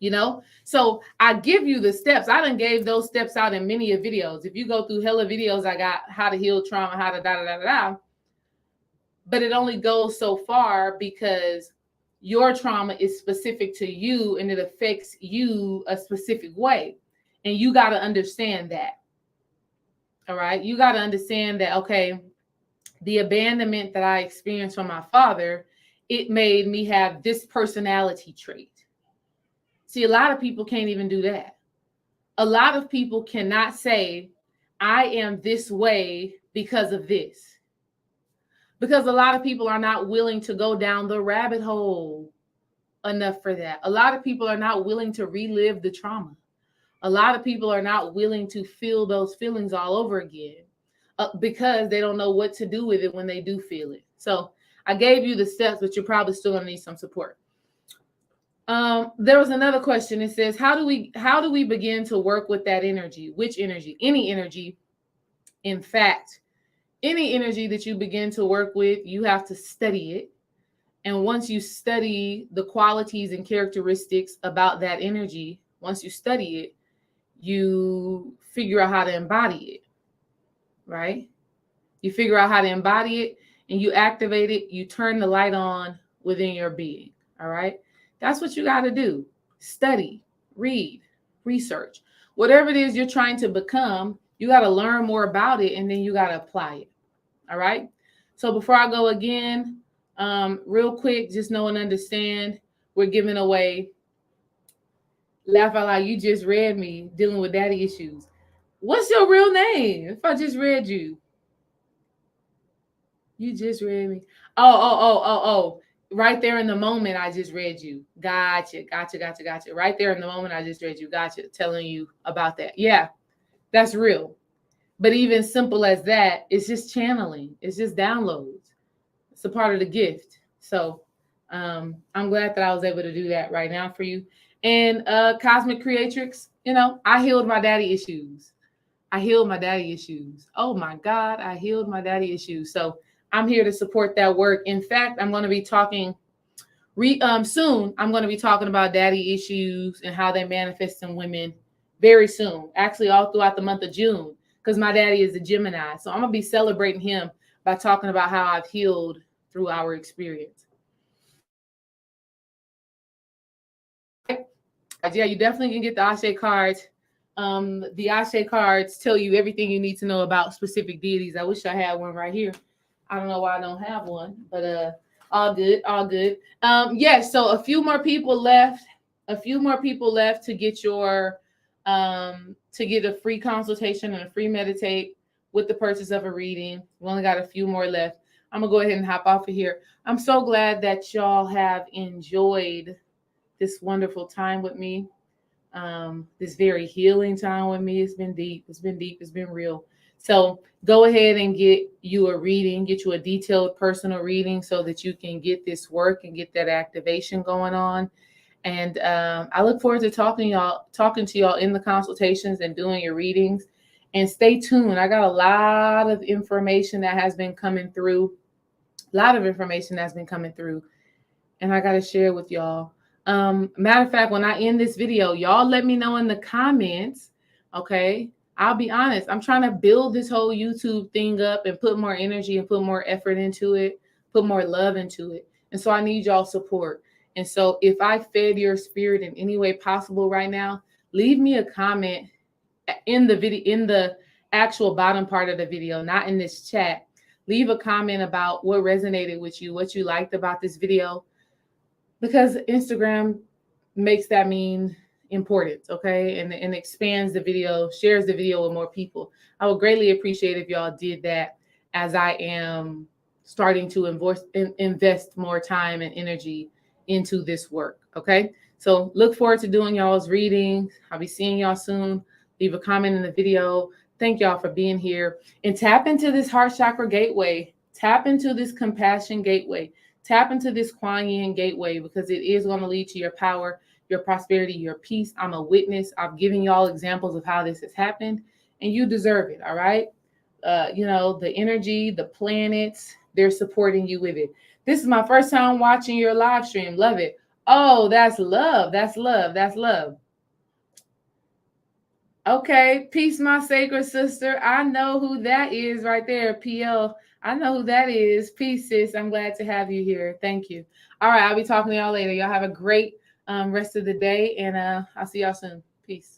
You know, so I give you the steps. I done gave those steps out in many of videos. If you go through hella videos, I got how to heal trauma, how to da. But it only goes so far because your trauma is specific to you and it affects you a specific way. And you got to understand that. All right. You got to understand that, okay, the abandonment that I experienced from my father, it made me have this personality trait. See, a lot of people can't even do that. A lot of people cannot say, I am this way because of this. Because a lot of people are not willing to go down the rabbit hole enough for that. A lot of people are not willing to relive the trauma. A lot of people are not willing to feel those feelings all over again because they don't know what to do with it when they do feel it. So I gave you the steps, but you're probably still going to need some support. There was another question. It says, how do we begin to work with that energy? Which energy? Any energy. In fact, any energy that you begin to work with, you have to study it. And once you study the qualities and characteristics about that energy, once you study it, you figure out how to embody it, right? You figure out how to embody it and you activate it. You turn the light on within your being, all right? That's what you got to do. Study, read, research. Whatever it is you're trying to become, you got to learn more about it and then you got to apply it. All right. So before I go again, real quick, just know and understand, we're giving away, laugh out loud, you just read me dealing with daddy issues. What's your real name? If I just read you. You just read me. Oh. Right there in the moment, I just read you. Gotcha. Right there in the moment, I just read you. Gotcha. Telling you about that. Yeah, that's real. But even simple as that, it's just channeling. It's just downloads. It's a part of the gift. So I'm glad that I was able to do that right now for you. And Cosmic Creatrix, you know, I healed my daddy issues. Oh my God, I healed my daddy issues. So I'm here to support that work. In fact, I'm going to be talking soon. I'm going to be talking about daddy issues and how they manifest in women very soon. Actually, all throughout the month of June, because my daddy is a Gemini. So I'm going to be celebrating him by talking about how I've healed through our experience. Yeah, you definitely can get the Ashe cards. The Ashe cards tell you everything you need to know about specific deities. I wish I had one right here. I don't know why I don't have one, but all good, all good. Yes, so a few more people left. A few more people left to get your to get a free consultation and a free meditate with the purchase of a reading. We only got a few more left. I'm gonna go ahead and hop off of here. I'm so glad that y'all have enjoyed this wonderful time with me. This very healing time with me. It's been deep. It's been deep. It's been real. So go ahead and get you a reading, get you a detailed personal reading so that you can get this work and get that activation going on. And I look forward to talking to y'all in the consultations and doing your readings. And stay tuned. I got a lot of information that has been coming through. A lot of information that's been coming through. And I got to share with y'all. Matter of fact, when I end this video, y'all let me know in the comments. Okay. I'll be honest. I'm trying to build this whole YouTube thing up and put more energy and put more effort into it, put more love into it. And so I need y'all support. And so if I fed your spirit in any way possible right now, leave me a comment in the video, in the actual bottom part of the video, not in this chat. Leave a comment about what resonated with you, what you liked about this video, because Instagram makes that mean importance, okay? And expands the video, shares the video with more people. I would greatly appreciate if y'all did that, as I am starting to invest more time and energy into this work, okay? So look forward to doing y'all's readings. I'll be seeing y'all soon. Leave a comment in the video. Thank y'all for being here. And tap into this heart chakra gateway. Tap into this compassion gateway. Tap into this Kuan Yin gateway, because it is going to lead to your power, your prosperity, your peace. I'm a witness. I'm giving y'all examples of how this has happened, and you deserve it. All right. The energy, the planets, they're supporting you with it. This is my first time watching your live stream. Love it. Oh, that's love. That's love. That's love. Okay. Peace, my sacred sister. I know who that is right there. PL. I know who that is. Peace, sis. I'm glad to have you here. Thank you. All right. I'll be talking to y'all later. Y'all have a great rest of the day, and I'll see y'all soon. Peace.